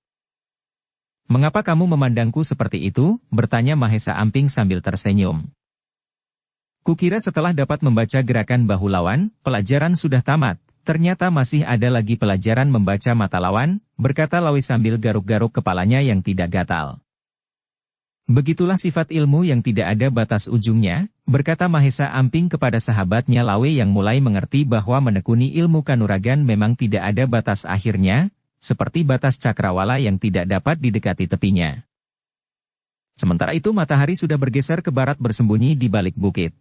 Mengapa kamu memandangku seperti itu? Bertanya Mahesa Amping sambil tersenyum. Kukira setelah dapat membaca gerakan bahu lawan, pelajaran sudah tamat. Ternyata masih ada lagi pelajaran membaca mata lawan, berkata Lawe sambil garuk-garuk kepalanya yang tidak gatal. Begitulah sifat ilmu yang tidak ada batas ujungnya, berkata Mahesa Amping kepada sahabatnya Lawe yang mulai mengerti bahwa menekuni ilmu kanuragan memang tidak ada batas akhirnya, seperti batas cakrawala yang tidak dapat didekati tepinya. Sementara itu matahari sudah bergeser ke barat bersembunyi di balik bukit.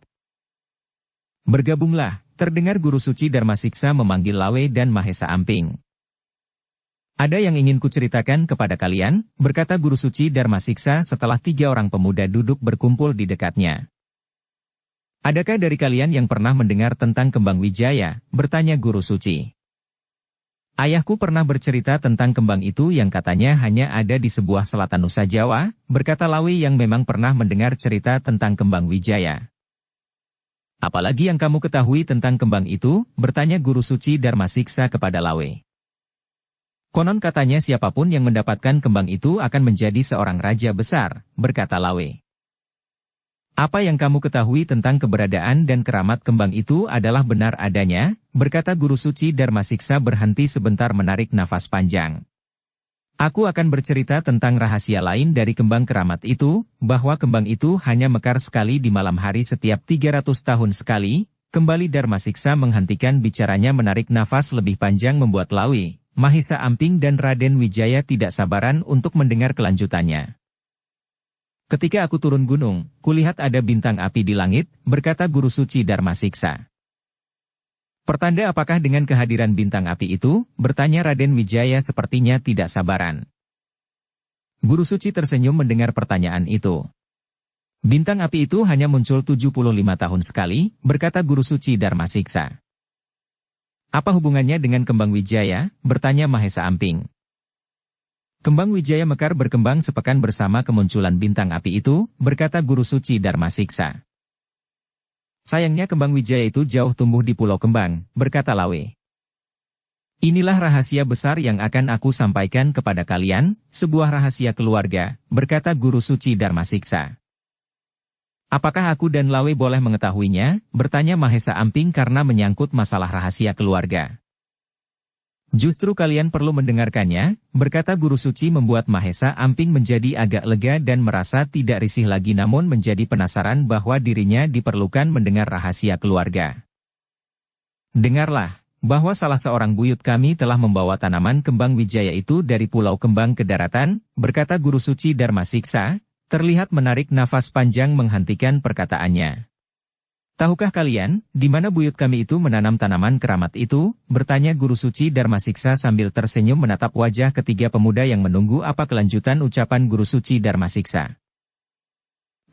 Bergabunglah, terdengar Guru Suci Darmasiksa memanggil Lawe dan Mahesa Amping. Ada yang ingin kuceritakan kepada kalian, berkata Guru Suci Darmasiksa setelah 3 orang pemuda duduk berkumpul di dekatnya. Adakah dari kalian yang pernah mendengar tentang Kembang Wijaya? Bertanya Guru Suci. Ayahku pernah bercerita tentang kembang itu yang katanya hanya ada di sebuah selatan Nusa Jawa, berkata Lawe yang memang pernah mendengar cerita tentang Kembang Wijaya. Apalagi yang kamu ketahui tentang kembang itu? Bertanya Guru Suci Darmasiksa kepada Lawe. Konon katanya siapapun yang mendapatkan kembang itu akan menjadi seorang raja besar, berkata Lawe. Apa yang kamu ketahui tentang keberadaan dan keramat kembang itu adalah benar adanya, berkata Guru Suci Darmasiksa berhenti sebentar menarik nafas panjang. Aku akan bercerita tentang rahasia lain dari kembang keramat itu, bahwa kembang itu hanya mekar sekali di malam hari setiap 300 tahun sekali. Kembali Darmasiksa menghentikan bicaranya menarik nafas lebih panjang membuat Lawe, Mahesa Amping dan Raden Wijaya tidak sabaran untuk mendengar kelanjutannya. Ketika aku turun gunung, kulihat ada bintang api di langit, berkata Guru Suci Darmasiksa. Pertanda apakah dengan kehadiran bintang api itu? Bertanya Raden Wijaya sepertinya tidak sabaran. Guru Suci tersenyum mendengar pertanyaan itu. Bintang api itu hanya muncul 75 tahun sekali, berkata Guru Suci Darmasiksa. Apa hubungannya dengan Kembang Wijaya? Bertanya Mahesa Amping. Kembang Wijaya mekar berkembang sepekan bersama kemunculan bintang api itu, berkata Guru Suci Darmasiksa. Sayangnya Kembang Wijaya itu jauh tumbuh di Pulau Kembang, berkata Lawe. Inilah rahasia besar yang akan aku sampaikan kepada kalian, sebuah rahasia keluarga, berkata Guru Suci Darmasiksa. Apakah aku dan Lawe boleh mengetahuinya? Bertanya Mahesa Amping karena menyangkut masalah rahasia keluarga. Justru kalian perlu mendengarkannya, berkata Guru Suci membuat Mahesa Amping menjadi agak lega dan merasa tidak risih lagi namun menjadi penasaran bahwa dirinya diperlukan mendengar rahasia keluarga. Dengarlah, bahwa salah seorang buyut kami telah membawa tanaman Kembang Wijaya itu dari Pulau Kembang ke daratan, berkata Guru Suci Darmasiksa, terlihat menarik nafas panjang menghentikan perkataannya. Tahukah kalian, di mana buyut kami itu menanam tanaman keramat itu? Bertanya Guru Suci Darmasiksa sambil tersenyum menatap wajah ketiga pemuda yang menunggu apa kelanjutan ucapan Guru Suci Darmasiksa.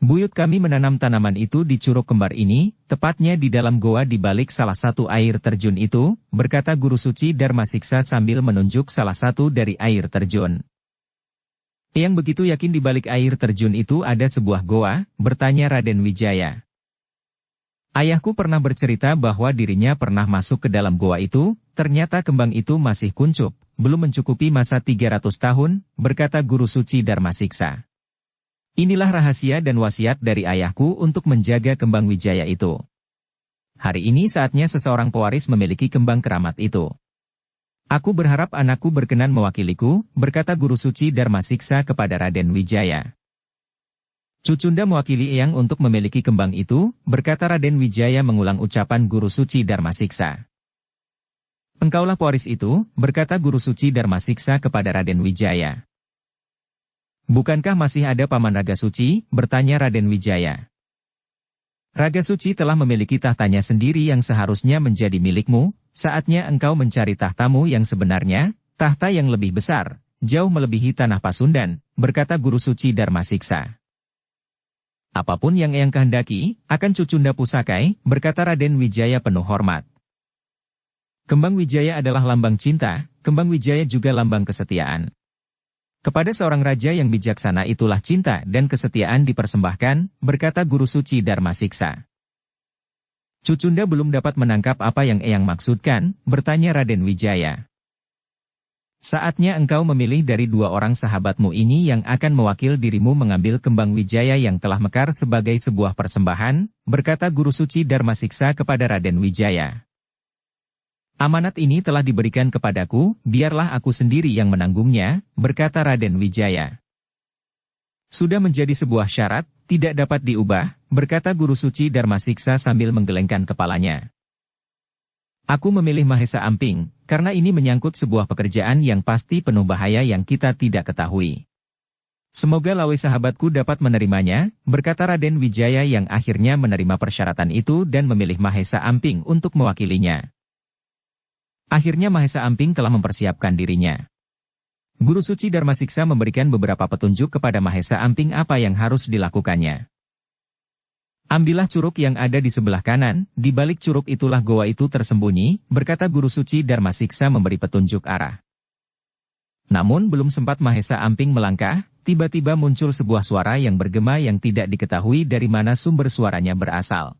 Buyut kami menanam tanaman itu di Curug Kembar ini, tepatnya di dalam goa di balik salah satu air terjun itu, berkata Guru Suci Darmasiksa sambil menunjuk salah satu dari air terjun. Yang begitu yakin di balik air terjun itu ada sebuah goa? Bertanya Raden Wijaya. Ayahku pernah bercerita bahwa dirinya pernah masuk ke dalam goa itu, ternyata kembang itu masih kuncup, belum mencukupi masa 300 tahun, berkata Guru Suci Darmasiksa. Inilah rahasia dan wasiat dari ayahku untuk menjaga Kembang Wijaya itu. Hari ini saatnya seseorang pewaris memiliki kembang keramat itu. Aku berharap anakku berkenan mewakiliku, berkata Guru Suci Darmasiksa kepada Raden Wijaya. Cucunda mewakili Eyang untuk memiliki kembang itu, berkata Raden Wijaya mengulang ucapan Guru Suci Darmasiksa. Engkaulah pewaris itu, berkata Guru Suci Darmasiksa kepada Raden Wijaya. Bukankah masih ada Paman Raga Suci? Bertanya Raden Wijaya. Raga suci telah memiliki tahtanya sendiri yang seharusnya menjadi milikmu, saatnya engkau mencari tahtamu yang sebenarnya, tahta yang lebih besar, jauh melebihi tanah Pasundan, berkata guru suci Dharma Siksa. Apapun yang eyang kehendaki, akan Cucunda Pusakai, berkata Raden Wijaya penuh hormat. Kembang Wijaya adalah lambang cinta, kembang Wijaya juga lambang kesetiaan. Kepada seorang raja yang bijaksana itulah cinta dan kesetiaan dipersembahkan, berkata guru suci Dharma Siksa. Cucunda belum dapat menangkap apa yang eyang maksudkan, bertanya Raden Wijaya. Saatnya engkau memilih dari 2 orang sahabatmu ini yang akan mewakil dirimu mengambil kembang Wijaya yang telah mekar sebagai sebuah persembahan, berkata guru suci Dharma Siksa kepada Raden Wijaya. Amanat ini telah diberikan kepadaku, biarlah aku sendiri yang menanggungnya, berkata Raden Wijaya. Sudah menjadi sebuah syarat, tidak dapat diubah, berkata guru suci Dharma Siksa sambil menggelengkan kepalanya. Aku memilih Mahesa Amping, karena ini menyangkut sebuah pekerjaan yang pasti penuh bahaya yang kita tidak ketahui. Semoga lawe sahabatku dapat menerimanya, berkata Raden Wijaya yang akhirnya menerima persyaratan itu dan memilih Mahesa Amping untuk mewakilinya. Akhirnya Mahesa Amping telah mempersiapkan dirinya. Guru suci Dharma Siksa memberikan beberapa petunjuk kepada Mahesa Amping apa yang harus dilakukannya. Ambillah curug yang ada di sebelah kanan, di balik curug itulah goa itu tersembunyi, berkata guru suci Dharma Siksa memberi petunjuk arah. Namun belum sempat Mahesa Amping melangkah, tiba-tiba muncul sebuah suara yang bergema yang tidak diketahui dari mana sumber suaranya berasal.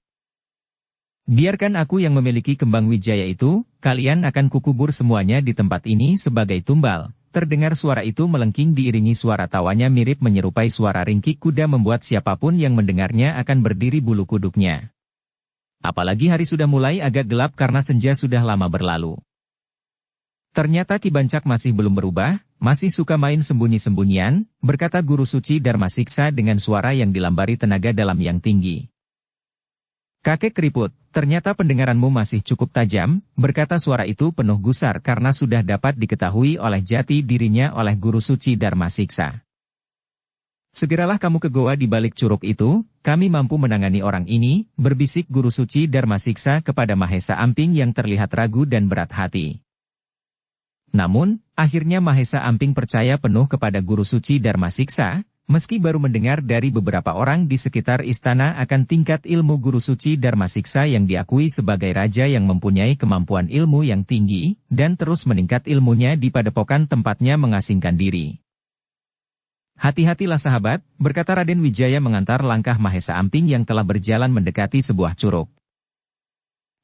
Biarkan aku yang memiliki kembang Wijaya itu, kalian akan kukubur semuanya di tempat ini sebagai tumbal. Terdengar suara itu melengking diiringi suara tawanya mirip menyerupai suara ringkik kuda membuat siapapun yang mendengarnya akan berdiri bulu kuduknya. Apalagi hari sudah mulai agak gelap karena senja sudah lama berlalu. Ternyata Ki Bancak masih belum berubah, masih suka main sembunyi-sembunyian, berkata guru suci Dharma Siksa dengan suara yang dilambari tenaga dalam yang tinggi. Kakek keriput, ternyata pendengaranmu masih cukup tajam, berkata suara itu penuh gusar karena sudah dapat diketahui oleh jati dirinya oleh guru suci Dharma Siksa. Segeralah kamu ke goa di balik curug itu, kami mampu menangani orang ini, berbisik guru suci Dharma Siksa kepada Mahesa Amping yang terlihat ragu dan berat hati. Namun, akhirnya Mahesa Amping percaya penuh kepada guru suci Dharma Siksa, meski baru mendengar dari beberapa orang di sekitar istana akan tingkat ilmu guru suci Dharma Siksa yang diakui sebagai raja yang mempunyai kemampuan ilmu yang tinggi, dan terus meningkat ilmunya di padepokan tempatnya mengasingkan diri. Hati-hatilah sahabat, berkata Raden Wijaya mengantar langkah Mahesa Amping yang telah berjalan mendekati sebuah curug.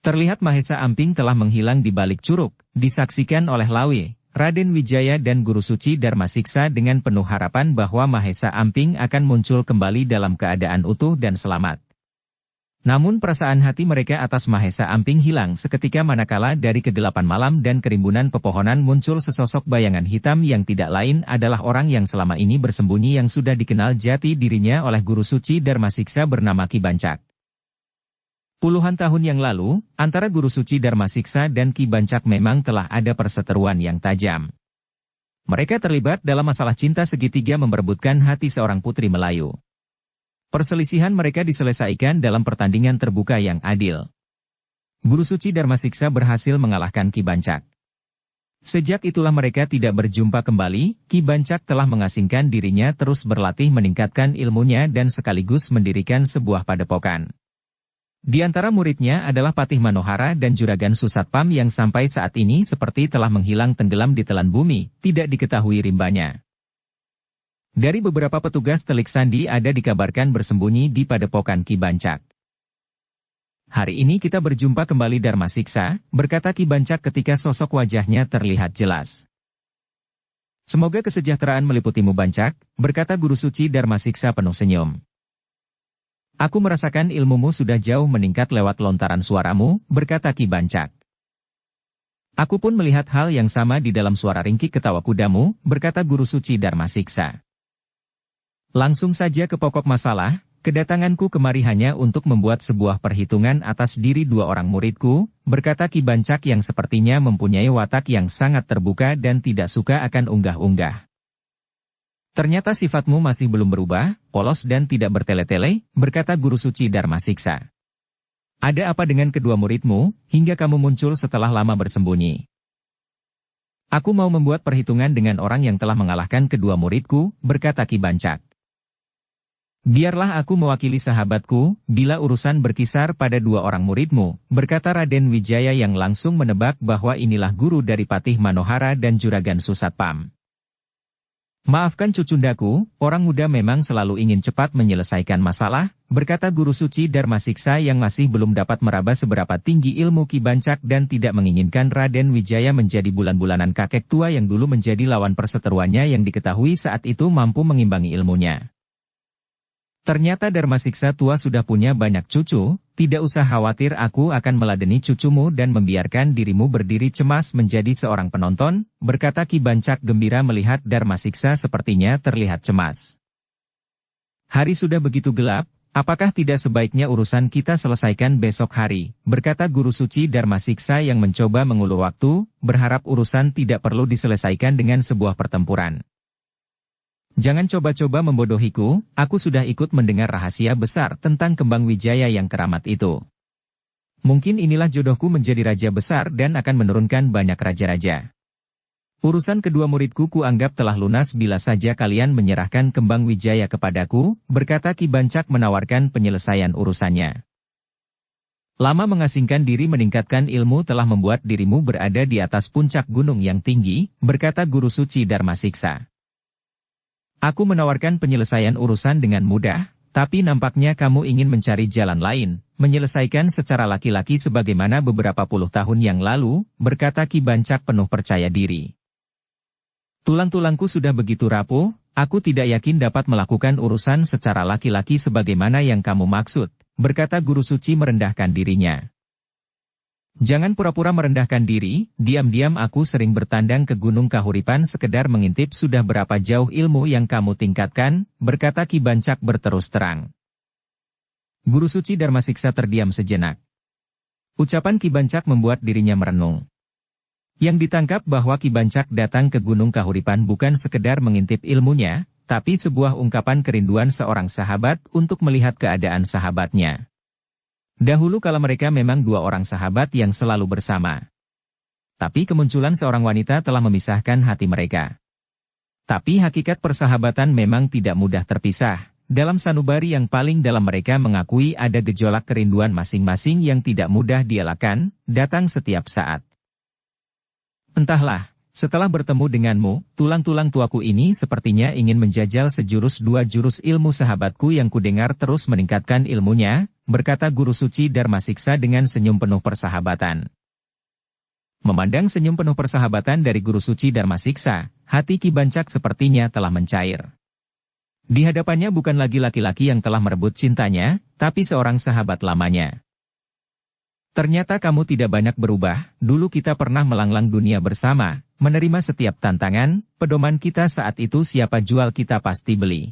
Terlihat Mahesa Amping telah menghilang di balik curug, disaksikan oleh Lawe, Raden Wijaya dan guru suci Dharma Siksa dengan penuh harapan bahwa Mahesa Amping akan muncul kembali dalam keadaan utuh dan selamat. Namun perasaan hati mereka atas Mahesa Amping hilang seketika manakala dari kegelapan malam dan kerimbunan pepohonan muncul sesosok bayangan hitam yang tidak lain adalah orang yang selama ini bersembunyi yang sudah dikenal jati dirinya oleh guru suci Dharma Siksa bernama Ki Bancak. Puluhan tahun yang lalu, antara guru suci Dharma Siksa dan Ki Bancak memang telah ada perseteruan yang tajam. Mereka terlibat dalam masalah cinta segitiga memperebutkan hati seorang putri Melayu. Perselisihan mereka diselesaikan dalam pertandingan terbuka yang adil. Guru suci Dharma Siksa berhasil mengalahkan Ki Bancak. Sejak itulah mereka tidak berjumpa kembali, Ki Bancak telah mengasingkan dirinya terus berlatih meningkatkan ilmunya dan sekaligus mendirikan sebuah padepokan. Di antara muridnya adalah Patih Manohara dan Juragan Susatpam yang sampai saat ini seperti telah menghilang tenggelam di telan bumi, tidak diketahui rimbanya. Dari beberapa petugas telik sandi ada dikabarkan bersembunyi di padepokan Ki Bancak. Hari ini kita berjumpa kembali Dharma Siksa, berkata Ki Bancak ketika sosok wajahnya terlihat jelas. Semoga kesejahteraan meliputimu Bancak, berkata guru suci Dharma Siksa penuh senyum. Aku merasakan ilmumu sudah jauh meningkat lewat lontaran suaramu, berkata Ki Bancak. Aku pun melihat hal yang sama di dalam suara ringkik ketawa kudamu, berkata guru suci Dharma Siksa. Langsung saja ke pokok masalah, kedatanganku kemari hanya untuk membuat sebuah perhitungan atas diri 2 orang muridku, berkata Ki Bancak yang sepertinya mempunyai watak yang sangat terbuka dan tidak suka akan unggah-unggah. Ternyata sifatmu masih belum berubah, polos dan tidak bertele-tele, berkata guru suci Dharma Siksa. Ada apa dengan kedua muridmu, hingga kamu muncul setelah lama bersembunyi? Aku mau membuat perhitungan dengan orang yang telah mengalahkan kedua muridku, berkata Ki Bancak. Biarlah aku mewakili sahabatku, bila urusan berkisar pada dua orang muridmu, berkata Raden Wijaya yang langsung menebak bahwa inilah guru dari Patih Manohara dan Juragan Susatpam. Maafkan Cucundaku, orang muda memang selalu ingin cepat menyelesaikan masalah, berkata Guru Suci Darmasiksa yang masih belum dapat meraba seberapa tinggi ilmu Ki Bancak dan tidak menginginkan Raden Wijaya menjadi bulan-bulanan kakek tua yang dulu menjadi lawan perseteruannya yang diketahui saat itu mampu mengimbangi ilmunya. Ternyata Darmasiksa tua sudah punya banyak cucu, tidak usah khawatir aku akan meladeni cucumu dan membiarkan dirimu berdiri cemas menjadi seorang penonton, berkata Ki Bancak gembira melihat Darmasiksa sepertinya terlihat cemas. Hari sudah begitu gelap, apakah tidak sebaiknya urusan kita selesaikan besok hari, berkata Guru Suci Darmasiksa yang mencoba mengulur waktu, berharap urusan tidak perlu diselesaikan dengan sebuah pertempuran. Jangan coba-coba membodohiku, aku sudah ikut mendengar rahasia besar tentang Kembang Wijaya yang keramat itu. Mungkin inilah jodohku menjadi raja besar dan akan menurunkan banyak raja-raja. Urusan kedua muridku kuanggap telah lunas bila saja kalian menyerahkan Kembang Wijaya kepadaku, berkata Ki Bancak menawarkan penyelesaian urusannya. Lama mengasingkan diri meningkatkan ilmu telah membuat dirimu berada di atas puncak gunung yang tinggi, berkata Guru Suci Darmasiksa. Aku menawarkan penyelesaian urusan dengan mudah, tapi nampaknya kamu ingin mencari jalan lain, menyelesaikan secara laki-laki sebagaimana beberapa puluh tahun yang lalu, berkata Ki Bancak penuh percaya diri. Tulang-tulangku sudah begitu rapuh, aku tidak yakin dapat melakukan urusan secara laki-laki sebagaimana yang kamu maksud, berkata Guru Suci merendahkan dirinya. Jangan pura-pura merendahkan diri, diam-diam aku sering bertandang ke Gunung Kahuripan sekedar mengintip sudah berapa jauh ilmu yang kamu tingkatkan, berkata Ki Bancak berterus terang. Guru Suci Darmasiksa terdiam sejenak. Ucapan Ki Bancak membuat dirinya merenung. Yang ditangkap bahwa Ki Bancak datang ke Gunung Kahuripan bukan sekedar mengintip ilmunya, tapi sebuah ungkapan kerinduan seorang sahabat untuk melihat keadaan sahabatnya. Dahulu kala mereka memang dua orang sahabat yang selalu bersama. Tapi kemunculan seorang wanita telah memisahkan hati mereka. Tapi hakikat persahabatan memang tidak mudah terpisah. Dalam sanubari yang paling dalam mereka mengakui ada gejolak kerinduan masing-masing yang tidak mudah dielakkan, datang setiap saat. Entahlah, setelah bertemu denganmu, tulang-tulang tuaku ini sepertinya ingin menjajal sejurus dua jurus ilmu sahabatku yang kudengar terus meningkatkan ilmunya, berkata Guru Suci Darmasiksa dengan senyum penuh persahabatan. Memandang senyum penuh persahabatan dari Guru Suci Darmasiksa, hati Ki Bancak sepertinya telah mencair. Di hadapannya bukan lagi laki-laki yang telah merebut cintanya, tapi seorang sahabat lamanya. Ternyata kamu tidak banyak berubah, dulu kita pernah melanglang dunia bersama, menerima setiap tantangan, pedoman kita saat itu siapa jual kita pasti beli.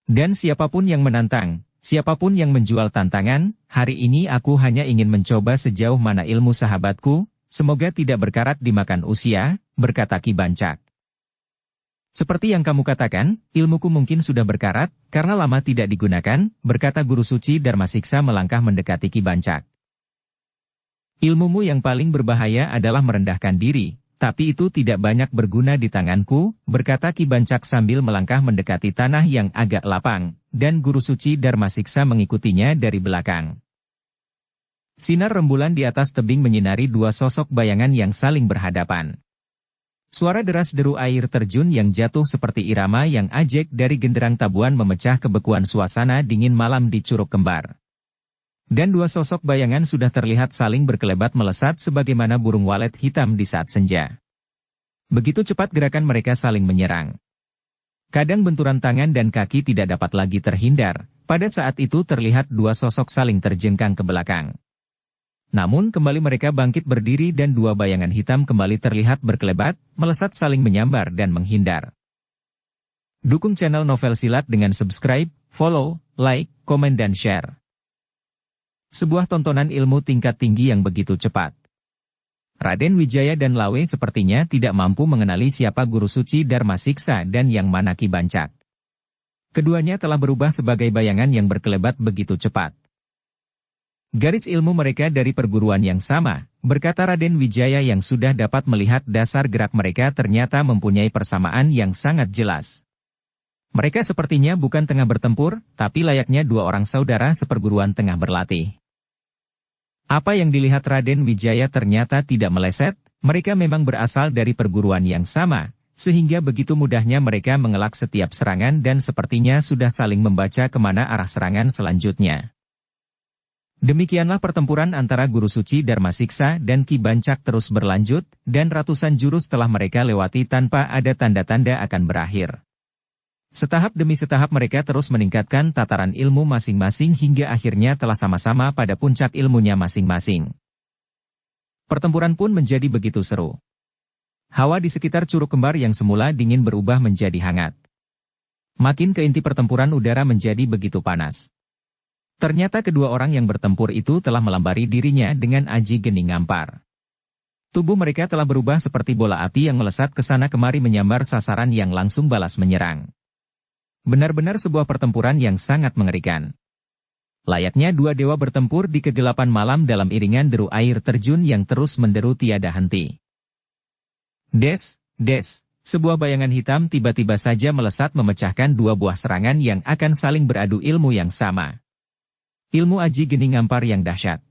Dan siapapun yang menantang, siapapun yang menjual tantangan, hari ini aku hanya ingin mencoba sejauh mana ilmu sahabatku, semoga tidak berkarat dimakan usia, berkata Ki Bancak. Seperti yang kamu katakan, ilmuku mungkin sudah berkarat, karena lama tidak digunakan, berkata Guru Suci Darmasiksa melangkah mendekati Ki Bancak. Ilmumu yang paling berbahaya adalah merendahkan diri, tapi itu tidak banyak berguna di tanganku, berkata Ki Bancak sambil melangkah mendekati tanah yang agak lapang, dan Guru Suci Darmasiksa mengikutinya dari belakang. Sinar rembulan di atas tebing menyinari dua sosok bayangan yang saling berhadapan. Suara deras deru air terjun yang jatuh seperti irama yang ajek dari genderang tabuan memecah kebekuan suasana dingin malam di Curug Kembar. Dan dua sosok bayangan sudah terlihat saling berkelebat melesat sebagaimana burung walet hitam di saat senja. Begitu cepat gerakan mereka saling menyerang. Kadang benturan tangan dan kaki tidak dapat lagi terhindar, pada saat itu terlihat dua sosok saling terjengkang ke belakang. Namun kembali mereka bangkit berdiri dan dua bayangan hitam kembali terlihat berkelebat, melesat saling menyambar dan menghindar. Dukung channel Novel Silat dengan subscribe, follow, like, komen dan share. Sebuah tontonan ilmu tingkat tinggi yang begitu cepat. Raden Wijaya dan Lawe sepertinya tidak mampu mengenali siapa Guru Suci Darmasiksa dan yang mana Ki Bancak. Keduanya telah berubah sebagai bayangan yang berkelebat begitu cepat. Garis ilmu mereka dari perguruan yang sama, berkata Raden Wijaya yang sudah dapat melihat dasar gerak mereka ternyata mempunyai persamaan yang sangat jelas. Mereka sepertinya bukan tengah bertempur, tapi layaknya dua orang saudara seperguruan tengah berlatih. Apa yang dilihat Raden Wijaya ternyata tidak meleset, mereka memang berasal dari perguruan yang sama, sehingga begitu mudahnya mereka mengelak setiap serangan dan sepertinya sudah saling membaca kemana arah serangan selanjutnya. Demikianlah pertempuran antara Guru Suci Darmasiksa dan Ki Bancak terus berlanjut, dan ratusan jurus telah mereka lewati tanpa ada tanda-tanda akan berakhir. Setahap demi setahap mereka terus meningkatkan tataran ilmu masing-masing hingga akhirnya telah sama-sama pada puncak ilmunya masing-masing. Pertempuran pun menjadi begitu seru. Hawa di sekitar Curug Kembar yang semula dingin berubah menjadi hangat. Makin ke inti pertempuran udara menjadi begitu panas. Ternyata kedua orang yang bertempur itu telah melambari dirinya dengan Aji Geni Ngampar. Tubuh mereka telah berubah seperti bola api yang melesat ke sana kemari menyambar sasaran yang langsung balas menyerang. Benar-benar sebuah pertempuran yang sangat mengerikan. Layaknya dua dewa bertempur di kegelapan malam dalam iringan deru air terjun yang terus menderu tiada henti. Des, sebuah bayangan hitam tiba-tiba saja melesat memecahkan dua buah serangan yang akan saling beradu ilmu yang sama. Ilmu Aji Geni Ngampar yang dahsyat.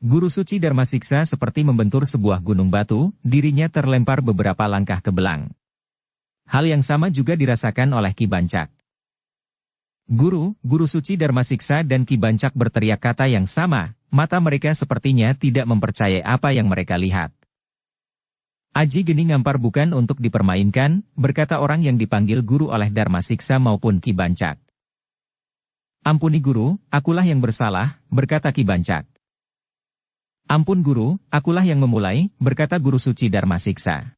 Guru Suci Darmasiksa seperti membentur sebuah gunung batu, dirinya terlempar beberapa langkah ke belang. Hal yang sama juga dirasakan oleh Ki Bancak. Guru Suci Darmasiksa dan Ki Bancak berteriak kata yang sama, mata mereka sepertinya tidak mempercayai apa yang mereka lihat. Aji Geni Ngampar bukan untuk dipermainkan, berkata orang yang dipanggil guru oleh Darmasiksa maupun Ki Bancak. Ampuni guru, akulah yang bersalah, berkata Ki Bancak. Ampun guru, akulah yang memulai, berkata Guru Suci Darmasiksa.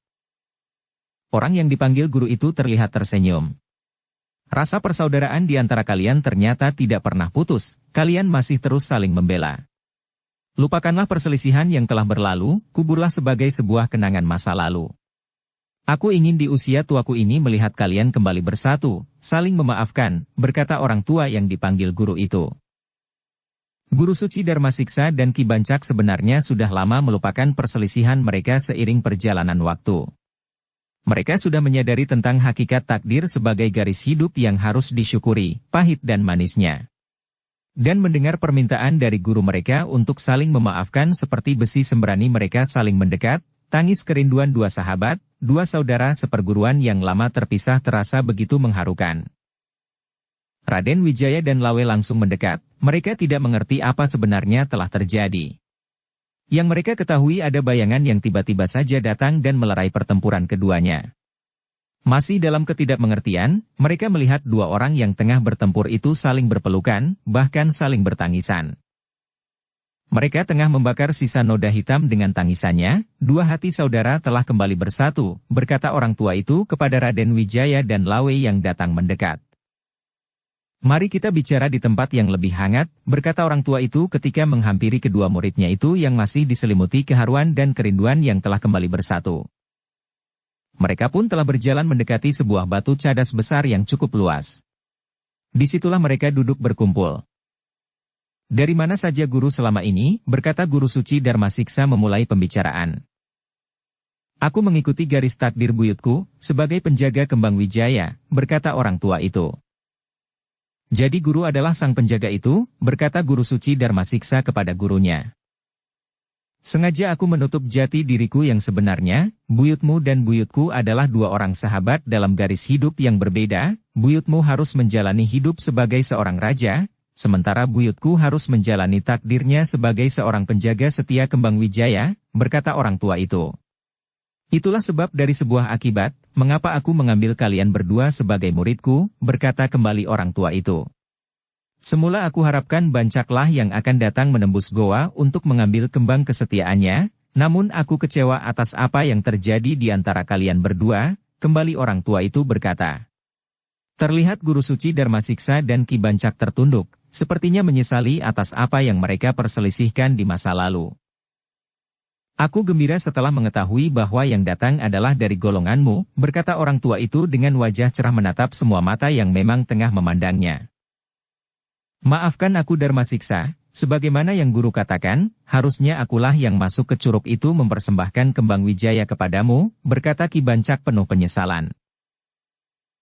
Orang yang dipanggil guru itu terlihat tersenyum. Rasa persaudaraan di antara kalian ternyata tidak pernah putus, kalian masih terus saling membela. Lupakanlah perselisihan yang telah berlalu, kuburlah sebagai sebuah kenangan masa lalu. Aku ingin di usia tuaku ini melihat kalian kembali bersatu, saling memaafkan, berkata orang tua yang dipanggil guru itu. Guru Suci Darmasiksa dan Ki Bancak sebenarnya sudah lama melupakan perselisihan mereka seiring perjalanan waktu. Mereka sudah menyadari tentang hakikat takdir sebagai garis hidup yang harus disyukuri, pahit dan manisnya. Dan mendengar permintaan dari guru mereka untuk saling memaafkan seperti besi sembrani mereka saling mendekat, tangis kerinduan dua sahabat, dua saudara seperguruan yang lama terpisah terasa begitu mengharukan. Raden Wijaya dan Lawe langsung mendekat, mereka tidak mengerti apa sebenarnya telah terjadi. Yang mereka ketahui ada bayangan yang tiba-tiba saja datang dan melerai pertempuran keduanya. Masih dalam ketidakmengertian, mereka melihat dua orang yang tengah bertempur itu saling berpelukan, bahkan saling bertangisan. Mereka tengah membakar sisa noda hitam dengan tangisannya, dua hati saudara telah kembali bersatu, berkata orang tua itu kepada Raden Wijaya dan Lawe yang datang mendekat. Mari kita bicara di tempat yang lebih hangat, berkata orang tua itu ketika menghampiri kedua muridnya itu yang masih diselimuti keharuan dan kerinduan yang telah kembali bersatu. Mereka pun telah berjalan mendekati sebuah batu cadas besar yang cukup luas. Disitulah mereka duduk berkumpul. Dari mana saja guru selama ini, berkata Guru Suci Darmasiksa memulai pembicaraan. Aku mengikuti garis takdir buyutku, sebagai penjaga kembang Wijaya, berkata orang tua itu. Jadi guru adalah sang penjaga itu, berkata Guru Suci Darmasiksa kepada gurunya. Sengaja aku menutup jati diriku yang sebenarnya, buyutmu dan buyutku adalah dua orang sahabat dalam garis hidup yang berbeda, buyutmu harus menjalani hidup sebagai seorang raja, sementara buyutku harus menjalani takdirnya sebagai seorang penjaga setia kembang Wijaya, berkata orang tua itu. Itulah sebab dari sebuah akibat, mengapa aku mengambil kalian berdua sebagai muridku, berkata kembali orang tua itu. Semula aku harapkan Bancaklah yang akan datang menembus goa untuk mengambil kembang kesetiaannya, namun aku kecewa atas apa yang terjadi di antara kalian berdua, kembali orang tua itu berkata. Terlihat Guru Suci Darmasiksa dan Ki Bancak tertunduk, sepertinya menyesali atas apa yang mereka perselisihkan di masa lalu. Aku gembira setelah mengetahui bahwa yang datang adalah dari golonganmu, berkata orang tua itu dengan wajah cerah menatap semua mata yang memang tengah memandangnya. Maafkan aku Darmasiksa, Sebagaimana yang guru katakan, harusnya akulah yang masuk ke curug itu mempersembahkan kembang wijaya kepadamu, berkata Ki Bancak penuh penyesalan.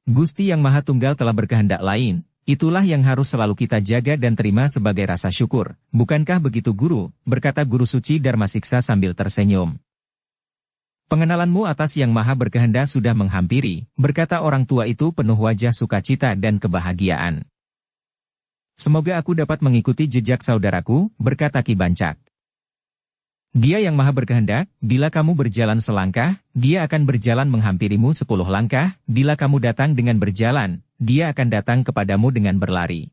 Gusti Yang Maha Tunggal telah berkehendak lain, itulah yang harus selalu kita jaga dan terima sebagai rasa syukur, bukankah begitu guru, berkata Guru Suci Darmasiksa sambil tersenyum. Pengenalanmu atas Yang Maha Berkehendak sudah menghampiri, berkata orang tua itu penuh wajah sukacita dan kebahagiaan. Semoga aku dapat mengikuti jejak saudaraku, berkata Ki Bancak. Dia Yang Maha Berkehendak, bila kamu berjalan selangkah, dia akan berjalan menghampirimu 10 langkah, bila kamu datang dengan berjalan, dia akan datang kepadamu dengan berlari.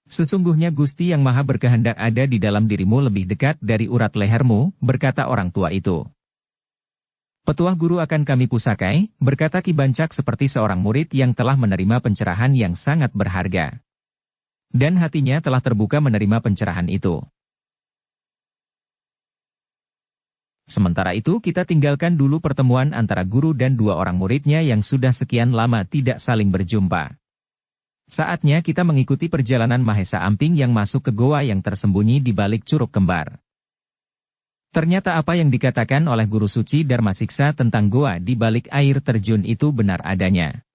Sesungguhnya Gusti Yang Maha Berkehendak ada di dalam dirimu lebih dekat dari urat lehermu, berkata orang tua itu. Petuah guru akan kami pusakai, berkata Ki Bancak seperti seorang murid yang telah menerima pencerahan yang sangat berharga. Dan hatinya telah terbuka menerima pencerahan itu. Sementara itu kita tinggalkan dulu pertemuan antara guru dan dua orang muridnya yang sudah sekian lama tidak saling berjumpa. Saatnya kita mengikuti perjalanan Mahesa Amping yang masuk ke goa yang tersembunyi di balik Curug Kembar. Ternyata apa yang dikatakan oleh Guru Suci Darmasiksa tentang goa di balik air terjun itu benar adanya.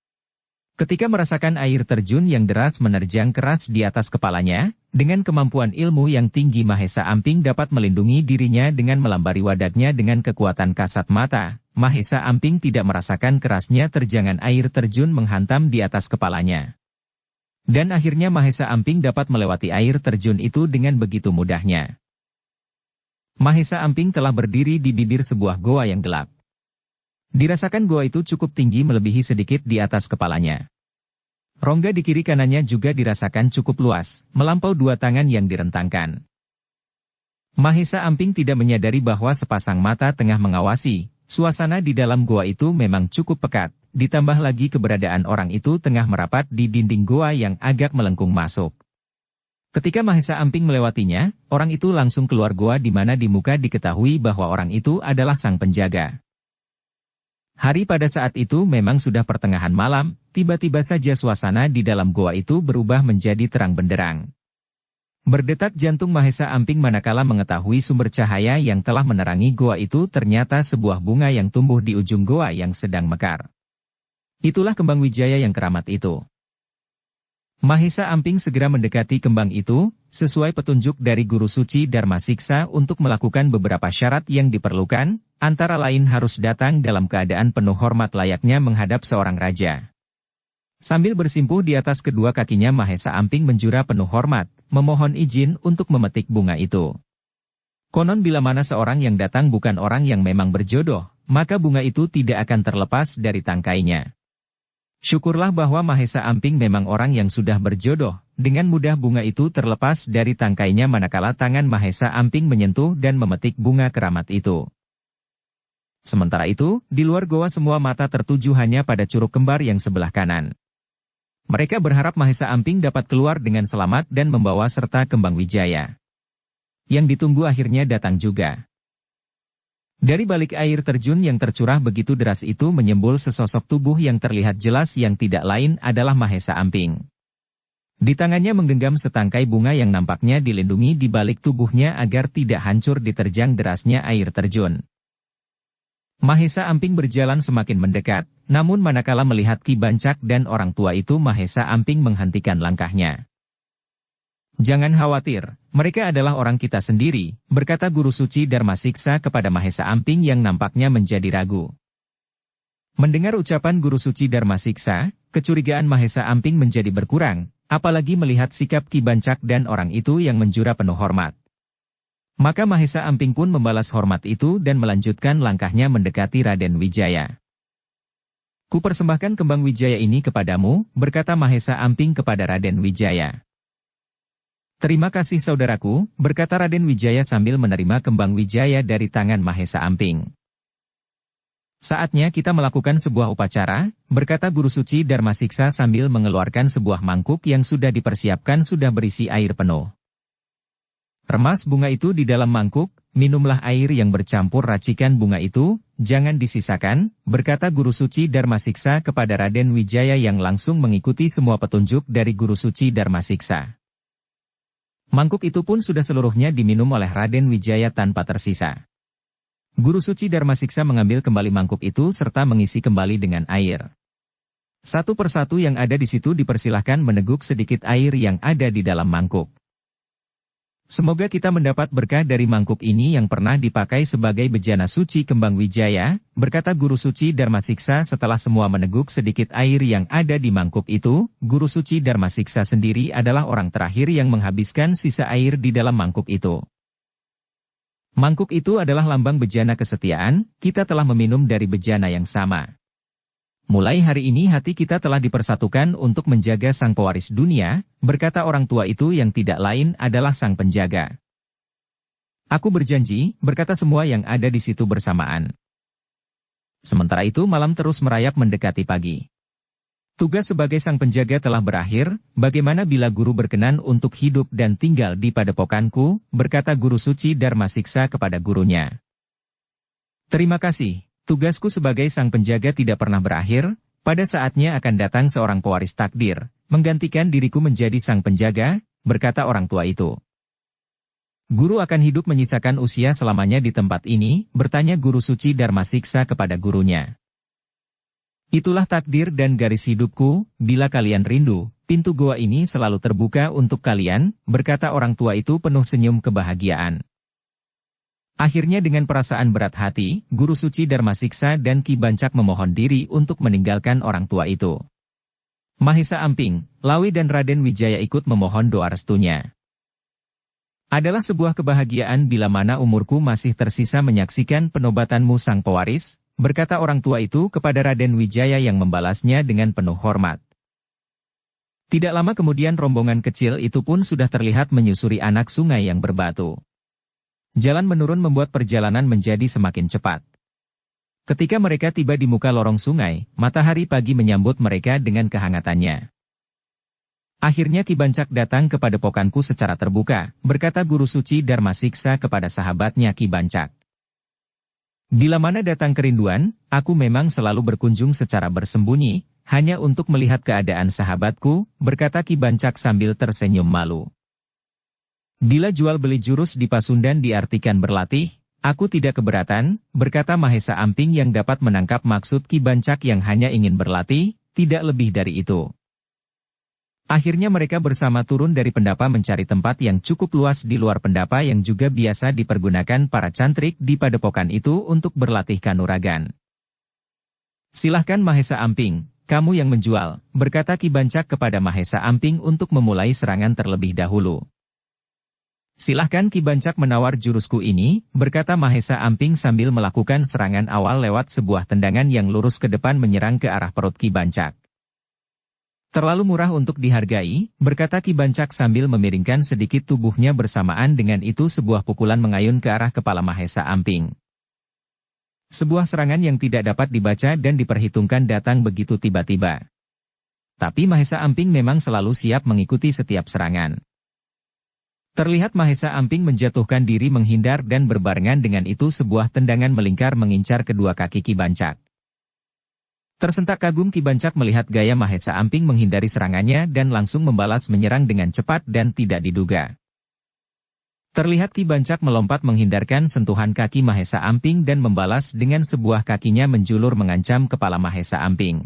Ketika merasakan air terjun yang deras menerjang keras di atas kepalanya, dengan kemampuan ilmu yang tinggi Mahesa Amping dapat melindungi dirinya dengan melambari wadaknya dengan kekuatan kasat mata. Mahesa Amping tidak merasakan kerasnya terjangan air terjun menghantam di atas kepalanya. Dan akhirnya Mahesa Amping dapat melewati air terjun itu dengan begitu mudahnya. Mahesa Amping telah berdiri di bibir sebuah goa yang gelap. Dirasakan goa itu cukup tinggi melebihi sedikit di atas kepalanya. Rongga di kiri kanannya juga dirasakan cukup luas, melampau 2 tangan yang direntangkan. Mahesa Amping tidak menyadari bahwa sepasang mata tengah mengawasi. Suasana di dalam goa itu memang cukup pekat, ditambah lagi keberadaan orang itu tengah merapat di dinding goa yang agak melengkung masuk. Ketika Mahesa Amping melewatinya, orang itu langsung keluar goa di mana di muka diketahui bahwa orang itu adalah sang penjaga. Hari pada saat itu memang sudah pertengahan malam, tiba-tiba saja suasana di dalam goa itu berubah menjadi terang benderang. Berdetak jantung Mahesa Amping manakala mengetahui sumber cahaya yang telah menerangi goa itu ternyata sebuah bunga yang tumbuh di ujung goa yang sedang mekar. Itulah kembang wijaya yang keramat itu. Mahesa Amping segera mendekati kembang itu, sesuai petunjuk dari Guru Suci Darmasiksa untuk melakukan beberapa syarat yang diperlukan, antara lain harus datang dalam keadaan penuh hormat layaknya menghadap seorang raja. Sambil bersimpuh di atas kedua kakinya Mahesa Amping menjura penuh hormat, memohon izin untuk memetik bunga itu. Konon bila mana seorang yang datang bukan orang yang memang berjodoh, maka bunga itu tidak akan terlepas dari tangkainya. Syukurlah bahwa Mahesa Amping memang orang yang sudah berjodoh, dengan mudah bunga itu terlepas dari tangkainya manakala tangan Mahesa Amping menyentuh dan memetik bunga keramat itu. Sementara itu, di luar goa semua mata tertuju hanya pada Curug Kembar yang sebelah kanan. Mereka berharap Mahesa Amping dapat keluar dengan selamat dan membawa serta kembang wijaya. Yang ditunggu akhirnya datang juga. Dari balik air terjun yang tercurah begitu deras itu menyembul sesosok tubuh yang terlihat jelas yang tidak lain adalah Mahesa Amping. Di tangannya menggenggam setangkai bunga yang nampaknya dilindungi di balik tubuhnya agar tidak hancur diterjang derasnya air terjun. Mahesa Amping berjalan semakin mendekat, namun manakala melihat Ki Bancak dan orang tua itu Mahesa Amping menghentikan langkahnya. Jangan khawatir, mereka adalah orang kita sendiri, berkata Guru Suci Darmasiksa kepada Mahesa Amping yang nampaknya menjadi ragu. Mendengar ucapan Guru Suci Darmasiksa, kecurigaan Mahesa Amping menjadi berkurang, apalagi melihat sikap Ki Bancak dan orang itu yang menjura penuh hormat. Maka Mahesa Amping pun membalas hormat itu dan melanjutkan langkahnya mendekati Raden Wijaya. Kupersembahkan kembang wijaya ini kepadamu, berkata Mahesa Amping kepada Raden Wijaya. Terima kasih saudaraku, berkata Raden Wijaya sambil menerima kembang wijaya dari tangan Mahesa Amping. Saatnya kita melakukan sebuah upacara, berkata Guru Suci Darmasiksa sambil mengeluarkan sebuah mangkuk yang sudah dipersiapkan sudah berisi air penuh. Remas bunga itu di dalam mangkuk, minumlah air yang bercampur racikan bunga itu, jangan disisakan, berkata Guru Suci Darmasiksa kepada Raden Wijaya yang langsung mengikuti semua petunjuk dari Guru Suci Darmasiksa. Mangkuk itu pun sudah seluruhnya diminum oleh Raden Wijaya tanpa tersisa. Guru suci Darmasiksa mengambil kembali mangkuk itu serta mengisi kembali dengan air. Satu persatu yang ada di situ dipersilahkan meneguk sedikit air yang ada di dalam mangkuk. Semoga kita mendapat berkah dari mangkuk ini yang pernah dipakai sebagai bejana suci Kembang Wijaya, berkata Guru Suci Darmasiksa setelah semua meneguk sedikit air yang ada di mangkuk itu. Guru Suci Darmasiksa sendiri adalah orang terakhir yang menghabiskan sisa air di dalam mangkuk itu. Mangkuk itu adalah lambang bejana kesetiaan, kita telah meminum dari bejana yang sama. Mulai hari ini hati kita telah dipersatukan untuk menjaga sang pewaris dunia, berkata orang tua itu yang tidak lain adalah sang penjaga. Aku berjanji, berkata semua yang ada di situ bersamaan. Sementara itu malam terus merayap mendekati pagi. Tugas sebagai sang penjaga telah berakhir, bagaimana bila guru berkenan untuk hidup dan tinggal di padepokanku, berkata Guru Suci Darmasiksa kepada gurunya. Terima kasih. Tugasku sebagai sang penjaga tidak pernah berakhir, pada saatnya akan datang seorang pewaris takdir, menggantikan diriku menjadi sang penjaga, berkata orang tua itu. Guru akan hidup menyisakan usia selamanya di tempat ini, bertanya Guru Suci Darmasiksa kepada gurunya. Itulah takdir dan garis hidupku, bila kalian rindu, pintu goa ini selalu terbuka untuk kalian, berkata orang tua itu penuh senyum kebahagiaan. Akhirnya dengan perasaan berat hati, Guru Suci Darmasiksa dan Ki Bancak memohon diri untuk meninggalkan orang tua itu. Mahesa Amping, Lawi dan Raden Wijaya ikut memohon doa restunya. Adalah sebuah kebahagiaan bila mana umurku masih tersisa menyaksikan penobatanmu sang pewaris, berkata orang tua itu kepada Raden Wijaya yang membalasnya dengan penuh hormat. Tidak lama kemudian rombongan kecil itu pun sudah terlihat menyusuri anak sungai yang berbatu. Jalan menurun membuat perjalanan menjadi semakin cepat. Ketika mereka tiba di muka lorong sungai, matahari pagi menyambut mereka dengan kehangatannya. Akhirnya Ki Bancak datang ke padepokanku secara terbuka, berkata Guru Suci Darmasiksa kepada sahabatnya Ki Bancak. Bila mana datang kerinduan, aku memang selalu berkunjung secara bersembunyi, hanya untuk melihat keadaan sahabatku, berkata Ki Bancak sambil tersenyum malu. Bila jual beli jurus di Pasundan diartikan berlatih, aku tidak keberatan, berkata Mahesa Amping yang dapat menangkap maksud Ki Bancak yang hanya ingin berlatih, tidak lebih dari itu. Akhirnya mereka bersama turun dari pendapa mencari tempat yang cukup luas di luar pendapa yang juga biasa dipergunakan para cantrik di padepokan itu untuk berlatih kanuragan. Silahkan Mahesa Amping, kamu yang menjual, berkata Ki Bancak kepada Mahesa Amping untuk memulai serangan terlebih dahulu. Silahkan Ki Bancak menawar jurusku ini, berkata Mahesa Amping sambil melakukan serangan awal lewat sebuah tendangan yang lurus ke depan menyerang ke arah perut Ki Bancak. Terlalu murah untuk dihargai, berkata Ki Bancak sambil memiringkan sedikit tubuhnya bersamaan dengan itu sebuah pukulan mengayun ke arah kepala Mahesa Amping. Sebuah serangan yang tidak dapat dibaca dan diperhitungkan datang begitu tiba-tiba. Tapi Mahesa Amping memang selalu siap mengikuti setiap serangan. Terlihat Mahesa Amping menjatuhkan diri menghindar dan berbarengan dengan itu sebuah tendangan melingkar mengincar kedua kaki Ki Bancak. Tersentak kagum Ki Bancak melihat gaya Mahesa Amping menghindari serangannya dan langsung membalas menyerang dengan cepat dan tidak diduga. Terlihat Ki Bancak melompat menghindarkan sentuhan kaki Mahesa Amping dan membalas dengan sebuah kakinya menjulur mengancam kepala Mahesa Amping.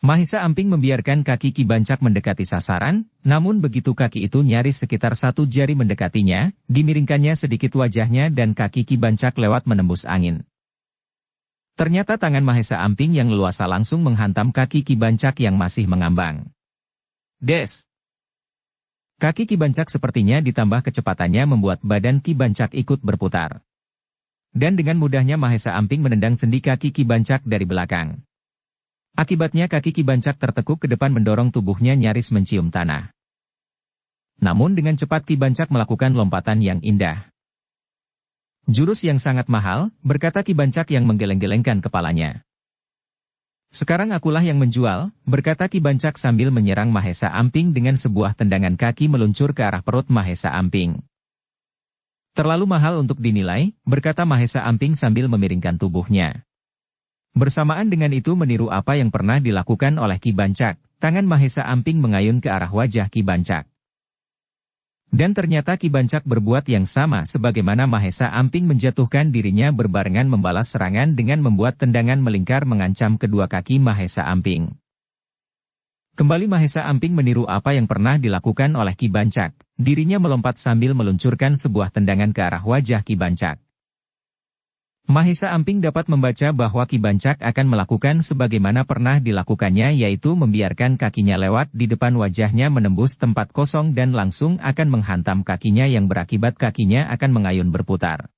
Mahesa Amping membiarkan kaki Ki Bancak mendekati sasaran, namun begitu kaki itu nyaris sekitar satu jari mendekatinya, dimiringkannya sedikit wajahnya dan kaki Ki Bancak lewat menembus angin. Ternyata tangan Mahesa Amping yang leluasa langsung menghantam kaki Ki Bancak yang masih mengambang. Des! Kaki Ki Bancak sepertinya ditambah kecepatannya membuat badan Ki Bancak ikut berputar. Dan dengan mudahnya Mahesa Amping menendang sendi kaki Ki Bancak dari belakang. Akibatnya kaki Ki Bancak tertekuk ke depan mendorong tubuhnya nyaris mencium tanah. Namun dengan cepat Ki Bancak melakukan lompatan yang indah. Jurus yang sangat mahal, berkata Ki Bancak yang menggeleng-gelengkan kepalanya. Sekarang akulah yang menjual, berkata Ki Bancak sambil menyerang Mahesa Amping dengan sebuah tendangan kaki meluncur ke arah perut Mahesa Amping. Terlalu mahal untuk dinilai, berkata Mahesa Amping sambil memiringkan tubuhnya. Bersamaan dengan itu meniru apa yang pernah dilakukan oleh Ki Bancak, tangan Mahesa Amping mengayun ke arah wajah Ki Bancak. Dan ternyata Ki Bancak berbuat yang sama sebagaimana Mahesa Amping menjatuhkan dirinya berbarengan membalas serangan dengan membuat tendangan melingkar mengancam kedua kaki Mahesa Amping. Kembali Mahesa Amping meniru apa yang pernah dilakukan oleh Ki Bancak. Dirinya melompat sambil meluncurkan sebuah tendangan ke arah wajah Ki Bancak. Mahesa Amping dapat membaca bahwa Ki Bancak akan melakukan sebagaimana pernah dilakukannya, yaitu membiarkan kakinya lewat di depan wajahnya menembus tempat kosong dan langsung akan menghantam kakinya yang berakibat kakinya akan mengayun berputar.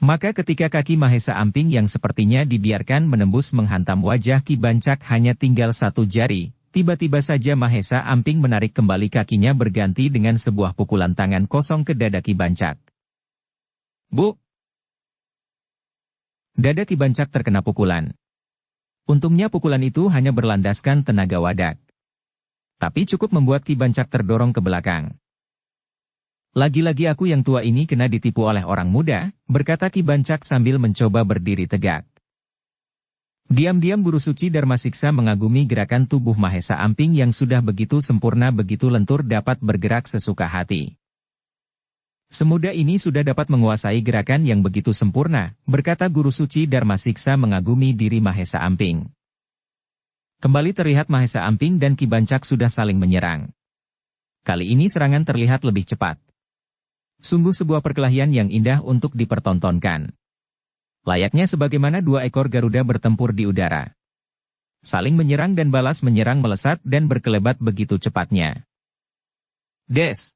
Maka ketika kaki Mahesa Amping yang sepertinya dibiarkan menembus menghantam wajah Ki Bancak hanya tinggal satu jari, tiba-tiba saja Mahesa Amping menarik kembali kakinya berganti dengan sebuah pukulan tangan kosong ke dada Ki Bancak. Bu! Dada Ki Bancak terkena pukulan. Untungnya pukulan itu hanya berlandaskan tenaga wadak. Tapi cukup membuat Ki Bancak terdorong ke belakang. Lagi-lagi aku yang tua ini kena ditipu oleh orang muda, berkata Ki Bancak sambil mencoba berdiri tegak. Diam-diam Guru Suci Dharma Siksa mengagumi gerakan tubuh Mahesa Amping yang sudah begitu sempurna, begitu lentur dapat bergerak sesuka hati. Semudah ini sudah dapat menguasai gerakan yang begitu sempurna, berkata Guru Suci Dharma Siksa mengagumi diri Mahesa Amping. Kembali terlihat Mahesa Amping dan Ki Bancak sudah saling menyerang. Kali ini serangan terlihat lebih cepat. Sungguh sebuah perkelahian yang indah untuk dipertontonkan. Layaknya sebagaimana dua ekor Garuda bertempur di udara. Saling menyerang dan balas menyerang melesat dan berkelebat begitu cepatnya. Des!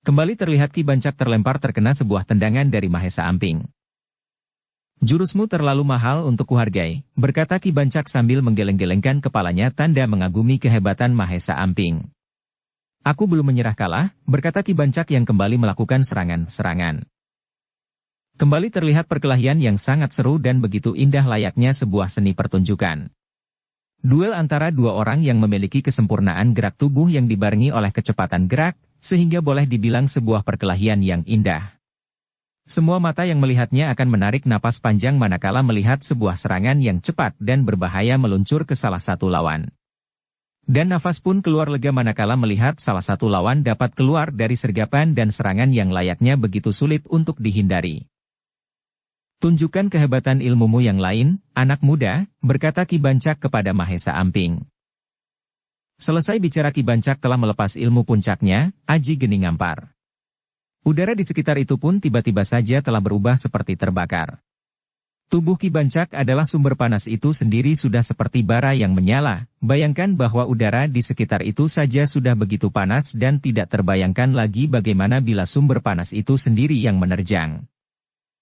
Kembali terlihat Ki Bancak terlempar terkena sebuah tendangan dari Mahesa Amping. Jurusmu terlalu mahal untuk kuhargai, berkata Ki Bancak sambil menggeleng-gelengkan kepalanya tanda mengagumi kehebatan Mahesa Amping. Aku belum menyerah kalah, berkata Ki Bancak yang kembali melakukan serangan-serangan. Kembali terlihat perkelahian yang sangat seru dan begitu indah layaknya sebuah seni pertunjukan. Duel antara dua orang yang memiliki kesempurnaan gerak tubuh yang dibarengi oleh kecepatan gerak, sehingga boleh dibilang sebuah perkelahian yang indah. Semua mata yang melihatnya akan menarik napas panjang manakala melihat sebuah serangan yang cepat dan berbahaya meluncur ke salah satu lawan. Dan nafas pun keluar lega manakala melihat salah satu lawan dapat keluar dari sergapan dan serangan yang layaknya begitu sulit untuk dihindari. Tunjukkan kehebatan ilmumu yang lain, anak muda, berkata Ki Bancak kepada Mahesa Amping. Selesai bicara Ki Bancak telah melepas ilmu puncaknya, Aji Geni Ngampar. Udara di sekitar itu pun tiba-tiba saja telah berubah seperti terbakar. Tubuh Ki Bancak adalah sumber panas itu sendiri sudah seperti bara yang menyala, bayangkan bahwa udara di sekitar itu saja sudah begitu panas dan tidak terbayangkan lagi bagaimana bila sumber panas itu sendiri yang menerjang.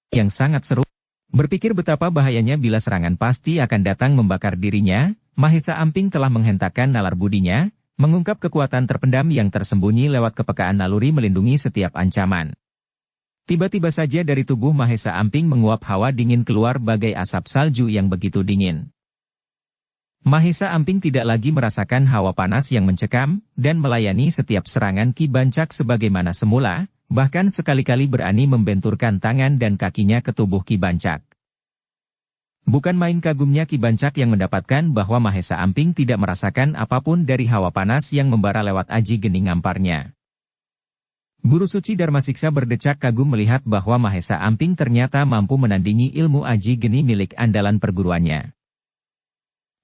Yang sangat seru. Berpikir betapa bahayanya bila serangan pasti akan datang membakar dirinya, Mahesa Amping telah menghentakkan nalar budinya, mengungkap kekuatan terpendam yang tersembunyi lewat kepekaan naluri melindungi setiap ancaman. Tiba-tiba saja dari tubuh Mahesa Amping menguap hawa dingin keluar bagai asap salju yang begitu dingin. Mahesa Amping tidak lagi merasakan hawa panas yang mencekam, dan melayani setiap serangan Ki Bancak sebagaimana semula, bahkan sekali-kali berani membenturkan tangan dan kakinya ke tubuh Ki Bancak. Bukan main kagumnya Ki Bancak yang mendapatkan bahwa Mahesa Amping tidak merasakan apapun dari hawa panas yang membara lewat Aji Geni Ngamparnya. Guru Suci Dharma Siksa berdecak kagum melihat bahwa Mahesa Amping ternyata mampu menandingi ilmu Aji Geni milik andalan perguruannya.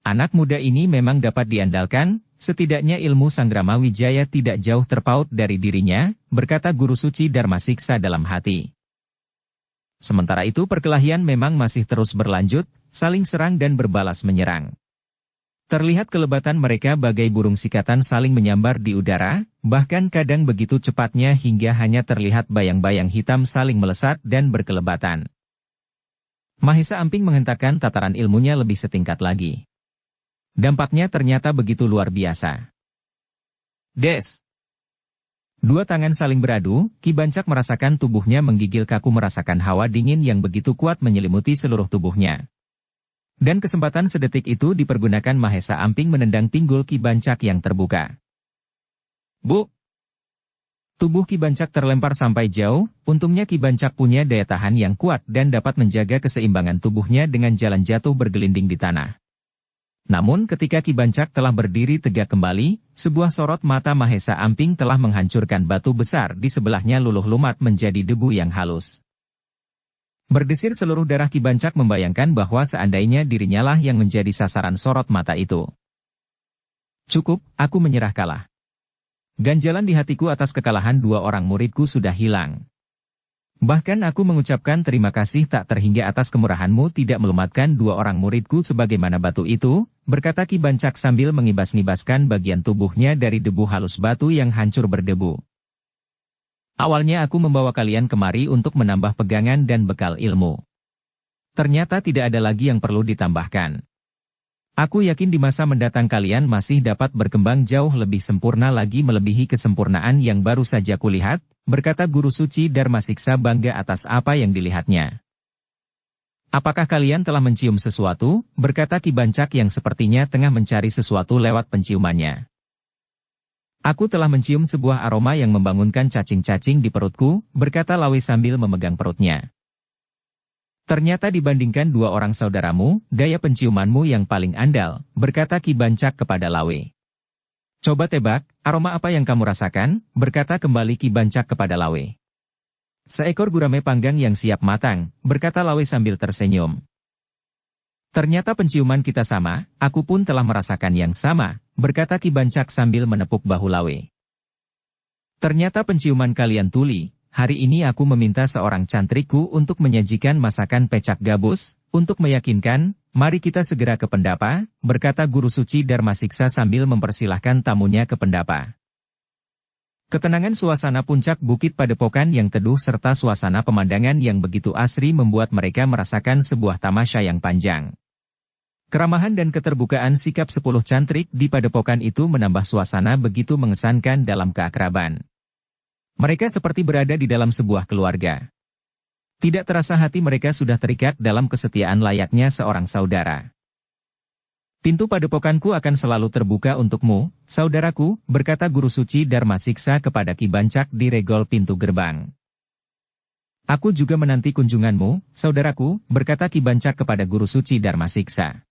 Anak muda ini memang dapat diandalkan, setidaknya ilmu Sanggrama Wijaya tidak jauh terpaut dari dirinya, berkata Guru Suci Dharma Siksa dalam hati. Sementara itu perkelahian memang masih terus berlanjut, saling serang dan berbalas menyerang. Terlihat kelebatan mereka bagai burung sikatan saling menyambar di udara, bahkan kadang begitu cepatnya hingga hanya terlihat bayang-bayang hitam saling melesat dan berkelebatan. Mahesa Amping menghentakkan tataran ilmunya lebih setingkat lagi. Dampaknya ternyata begitu luar biasa. Des! Dua tangan saling beradu, Ki Bancak merasakan tubuhnya menggigil kaku merasakan hawa dingin yang begitu kuat menyelimuti seluruh tubuhnya. Dan kesempatan sedetik itu dipergunakan Mahesa Amping menendang pinggul Ki Bancak yang terbuka. Bu! Tubuh Ki Bancak terlempar sampai jauh, untungnya Ki Bancak punya daya tahan yang kuat dan dapat menjaga keseimbangan tubuhnya dengan jalan jatuh bergelinding di tanah. Namun ketika Ki Bancak telah berdiri tegak kembali, sebuah sorot mata Mahesa Amping telah menghancurkan batu besar di sebelahnya luluh lumat menjadi debu yang halus. Berdesir seluruh darah Ki Bancak membayangkan bahwa seandainya dirinya lah yang menjadi sasaran sorot mata itu. Cukup, aku menyerah kalah. Ganjalan di hatiku atas kekalahan dua orang muridku sudah hilang. Bahkan aku mengucapkan terima kasih tak terhingga atas kemurahanmu tidak melumatkan dua orang muridku sebagaimana batu itu, berkata Ki Bancak sambil mengibas-ngibaskan bagian tubuhnya dari debu halus batu yang hancur berdebu. Awalnya aku membawa kalian kemari untuk menambah pegangan dan bekal ilmu. Ternyata tidak ada lagi yang perlu ditambahkan. Aku yakin di masa mendatang kalian masih dapat berkembang jauh lebih sempurna lagi melebihi kesempurnaan yang baru saja kulihat, berkata Guru Suci Dharma Siksa bangga atas apa yang dilihatnya. Apakah kalian telah mencium sesuatu, berkata Ki Bancak yang sepertinya tengah mencari sesuatu lewat penciumannya. Aku telah mencium sebuah aroma yang membangunkan cacing-cacing di perutku, berkata Lawe sambil memegang perutnya. Ternyata dibandingkan dua orang saudaramu, daya penciumanmu yang paling andal, berkata Ki Bancak kepada Lawe. Coba tebak, aroma apa yang kamu rasakan, berkata kembali Ki Bancak kepada Lawe. Seekor gurame panggang yang siap matang, berkata Lawe sambil tersenyum. Ternyata penciuman kita sama, aku pun telah merasakan yang sama, berkata Ki Bancak sambil menepuk bahu Lawe. Ternyata penciuman kalian tuli. Hari ini aku meminta seorang cantrikku untuk menyajikan masakan pecak gabus, untuk meyakinkan, mari kita segera ke Pendapa, berkata Guru Suci Dharma Siksa sambil mempersilahkan tamunya ke Pendapa. Ketenangan suasana puncak Bukit Padepokan yang teduh serta suasana pemandangan yang begitu asri membuat mereka merasakan sebuah tamasya yang panjang. Keramahan dan keterbukaan sikap 10 cantrik di Padepokan itu menambah suasana begitu mengesankan dalam keakraban. Mereka seperti berada di dalam sebuah keluarga. Tidak terasa hati mereka sudah terikat dalam kesetiaan layaknya seorang saudara. Pintu padepokanku akan selalu terbuka untukmu, saudaraku, berkata Guru Suci Dharma Siksa kepada Ki Bancak di regol pintu gerbang. Aku juga menanti kunjunganmu, saudaraku, berkata Ki Bancak kepada Guru Suci Dharma Siksa.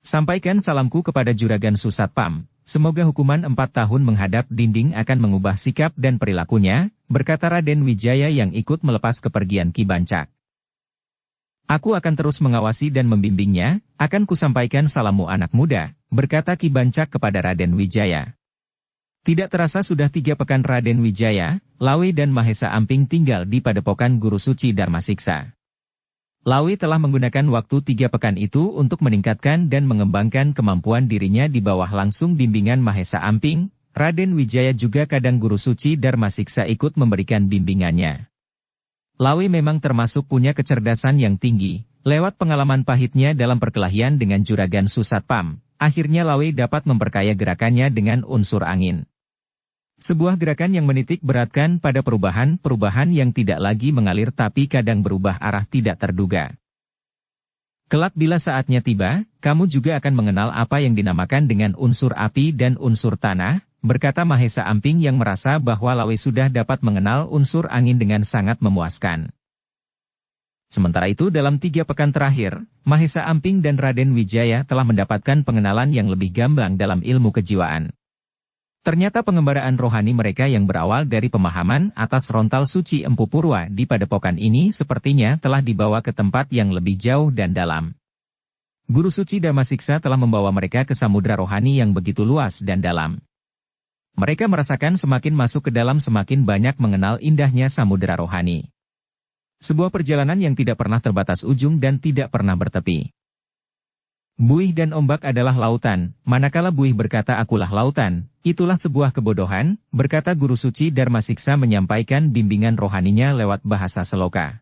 Sampaikan salamku kepada Juragan Susatpam, semoga hukuman 4 tahun menghadap dinding akan mengubah sikap dan perilakunya, berkata Raden Wijaya yang ikut melepas kepergian Ki Bancak. Aku akan terus mengawasi dan membimbingnya, akan kusampaikan salammu anak muda, berkata Ki Bancak kepada Raden Wijaya. Tidak terasa sudah 3 pekan Raden Wijaya, Lawe dan Mahesa Amping tinggal di Padepokan Guru Suci Dharma Siksa. Lawe telah menggunakan waktu 3 pekan itu untuk meningkatkan dan mengembangkan kemampuan dirinya di bawah langsung bimbingan Mahesa Amping. Raden Wijaya juga kadang Guru Suci Dharma Siksa ikut memberikan bimbingannya. Lawe memang termasuk punya kecerdasan yang tinggi. Lewat pengalaman pahitnya dalam perkelahian dengan Juragan Susatpam, akhirnya Lawe dapat memperkaya gerakannya dengan unsur angin. Sebuah gerakan yang menitik beratkan pada perubahan yang tidak lagi mengalir tapi kadang berubah arah tidak terduga. Kelak bila saatnya tiba, kamu juga akan mengenal apa yang dinamakan dengan unsur api dan unsur tanah, berkata Mahesa Amping yang merasa bahwa Lawe sudah dapat mengenal unsur angin dengan sangat memuaskan. Sementara itu dalam 3 pekan terakhir, Mahesa Amping dan Raden Wijaya telah mendapatkan pengenalan yang lebih gamblang dalam ilmu kejiwaan. Ternyata pengembaraan rohani mereka yang berawal dari pemahaman atas rontal suci Empu Purwa di Padepokan ini sepertinya telah dibawa ke tempat yang lebih jauh dan dalam. Guru Suci Dharma Siksa telah membawa mereka ke samudra rohani yang begitu luas dan dalam. Mereka merasakan semakin masuk ke dalam semakin banyak mengenal indahnya samudra rohani. Sebuah perjalanan yang tidak pernah terbatas ujung dan tidak pernah bertepi. Buih dan ombak adalah lautan, manakala buih berkata akulah lautan, itulah sebuah kebodohan, berkata Guru Suci Dharma Siksa menyampaikan bimbingan rohaninya lewat bahasa seloka.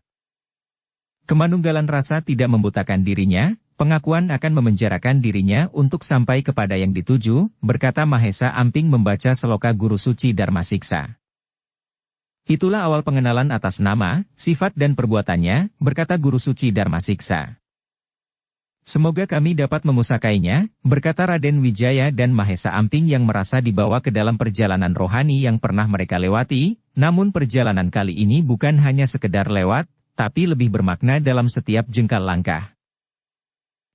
Kemanunggalan rasa tidak membutakan dirinya, pengakuan akan memenjarakan dirinya untuk sampai kepada yang dituju, berkata Mahesa Amping membaca seloka Guru Suci Dharma Siksa. Itulah awal pengenalan atas nama, sifat dan perbuatannya, berkata Guru Suci Dharma Siksa. Semoga kami dapat memusakainya, berkata Raden Wijaya dan Mahesa Amping yang merasa dibawa ke dalam perjalanan rohani yang pernah mereka lewati, namun perjalanan kali ini bukan hanya sekedar lewat, tapi lebih bermakna dalam setiap jengkal langkah.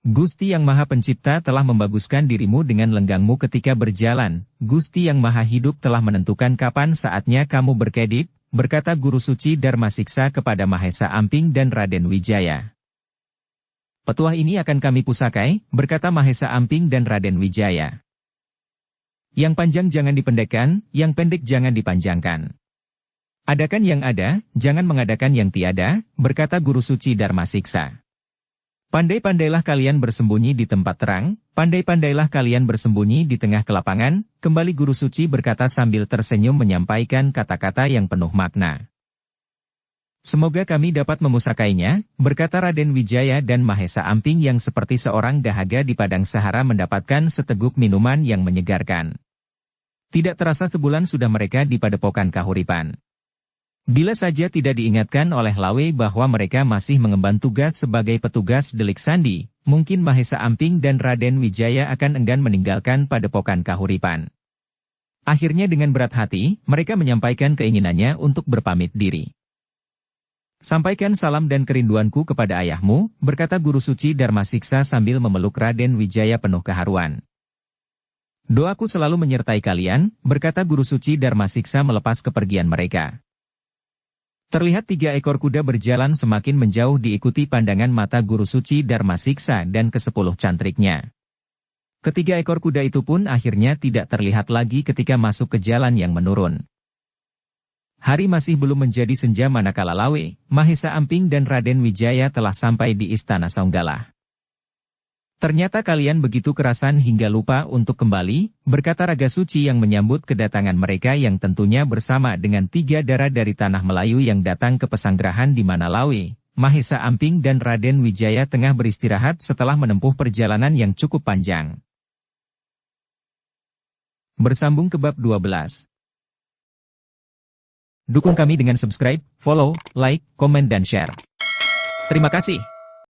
Gusti Yang Maha Pencipta telah membaguskan dirimu dengan lenggangmu ketika berjalan. Gusti Yang Maha Hidup telah menentukan kapan saatnya kamu berkedip, berkata Guru Suci Darmasiksa kepada Mahesa Amping dan Raden Wijaya. Petuah ini akan kami pusakai, berkata Mahesa Amping dan Raden Wijaya. Yang panjang jangan dipendekkan, yang pendek jangan dipanjangkan. Adakan yang ada, jangan mengadakan yang tiada, berkata Guru Suci Darmasiksa. Pandai-pandailah kalian bersembunyi di tempat terang, pandai-pandailah kalian bersembunyi di tengah kelapangan, kembali Guru Suci berkata sambil tersenyum menyampaikan kata-kata yang penuh makna. Semoga kami dapat memusakainya, berkata Raden Wijaya dan Mahesa Amping yang seperti seorang dahaga di padang sahara mendapatkan seteguk minuman yang menyegarkan. Tidak terasa sebulan sudah mereka di padepokan Kahuripan. Bila saja tidak diingatkan oleh Lawe bahwa mereka masih mengemban tugas sebagai petugas delik sandi, mungkin Mahesa Amping dan Raden Wijaya akan enggan meninggalkan padepokan Kahuripan. Akhirnya dengan berat hati, mereka menyampaikan keinginannya untuk berpamit diri. Sampaikan salam dan kerinduanku kepada ayahmu, berkata Guru Suci Darmasiksa sambil memeluk Raden Wijaya penuh keharuan. Doaku selalu menyertai kalian, berkata Guru Suci Darmasiksa melepas kepergian mereka. Terlihat 3 ekor kuda berjalan semakin menjauh diikuti pandangan mata Guru Suci Darmasiksa dan ke-10 cantriknya. Ketiga ekor kuda itu pun akhirnya tidak terlihat lagi ketika masuk ke jalan yang menurun. Hari masih belum menjadi senja manakala Lawe, Mahesa Amping dan Raden Wijaya telah sampai di Istana Songgala. Ternyata kalian begitu kerasan hingga lupa untuk kembali, berkata Raga Suci yang menyambut kedatangan mereka yang tentunya bersama dengan 3 dara dari tanah Melayu yang datang ke pesanggerahan di mana Lawe, Mahesa Amping dan Raden Wijaya tengah beristirahat setelah menempuh perjalanan yang cukup panjang. Bersambung ke bab 12. Dukung kami dengan subscribe, follow, like, komen dan share. Terima kasih.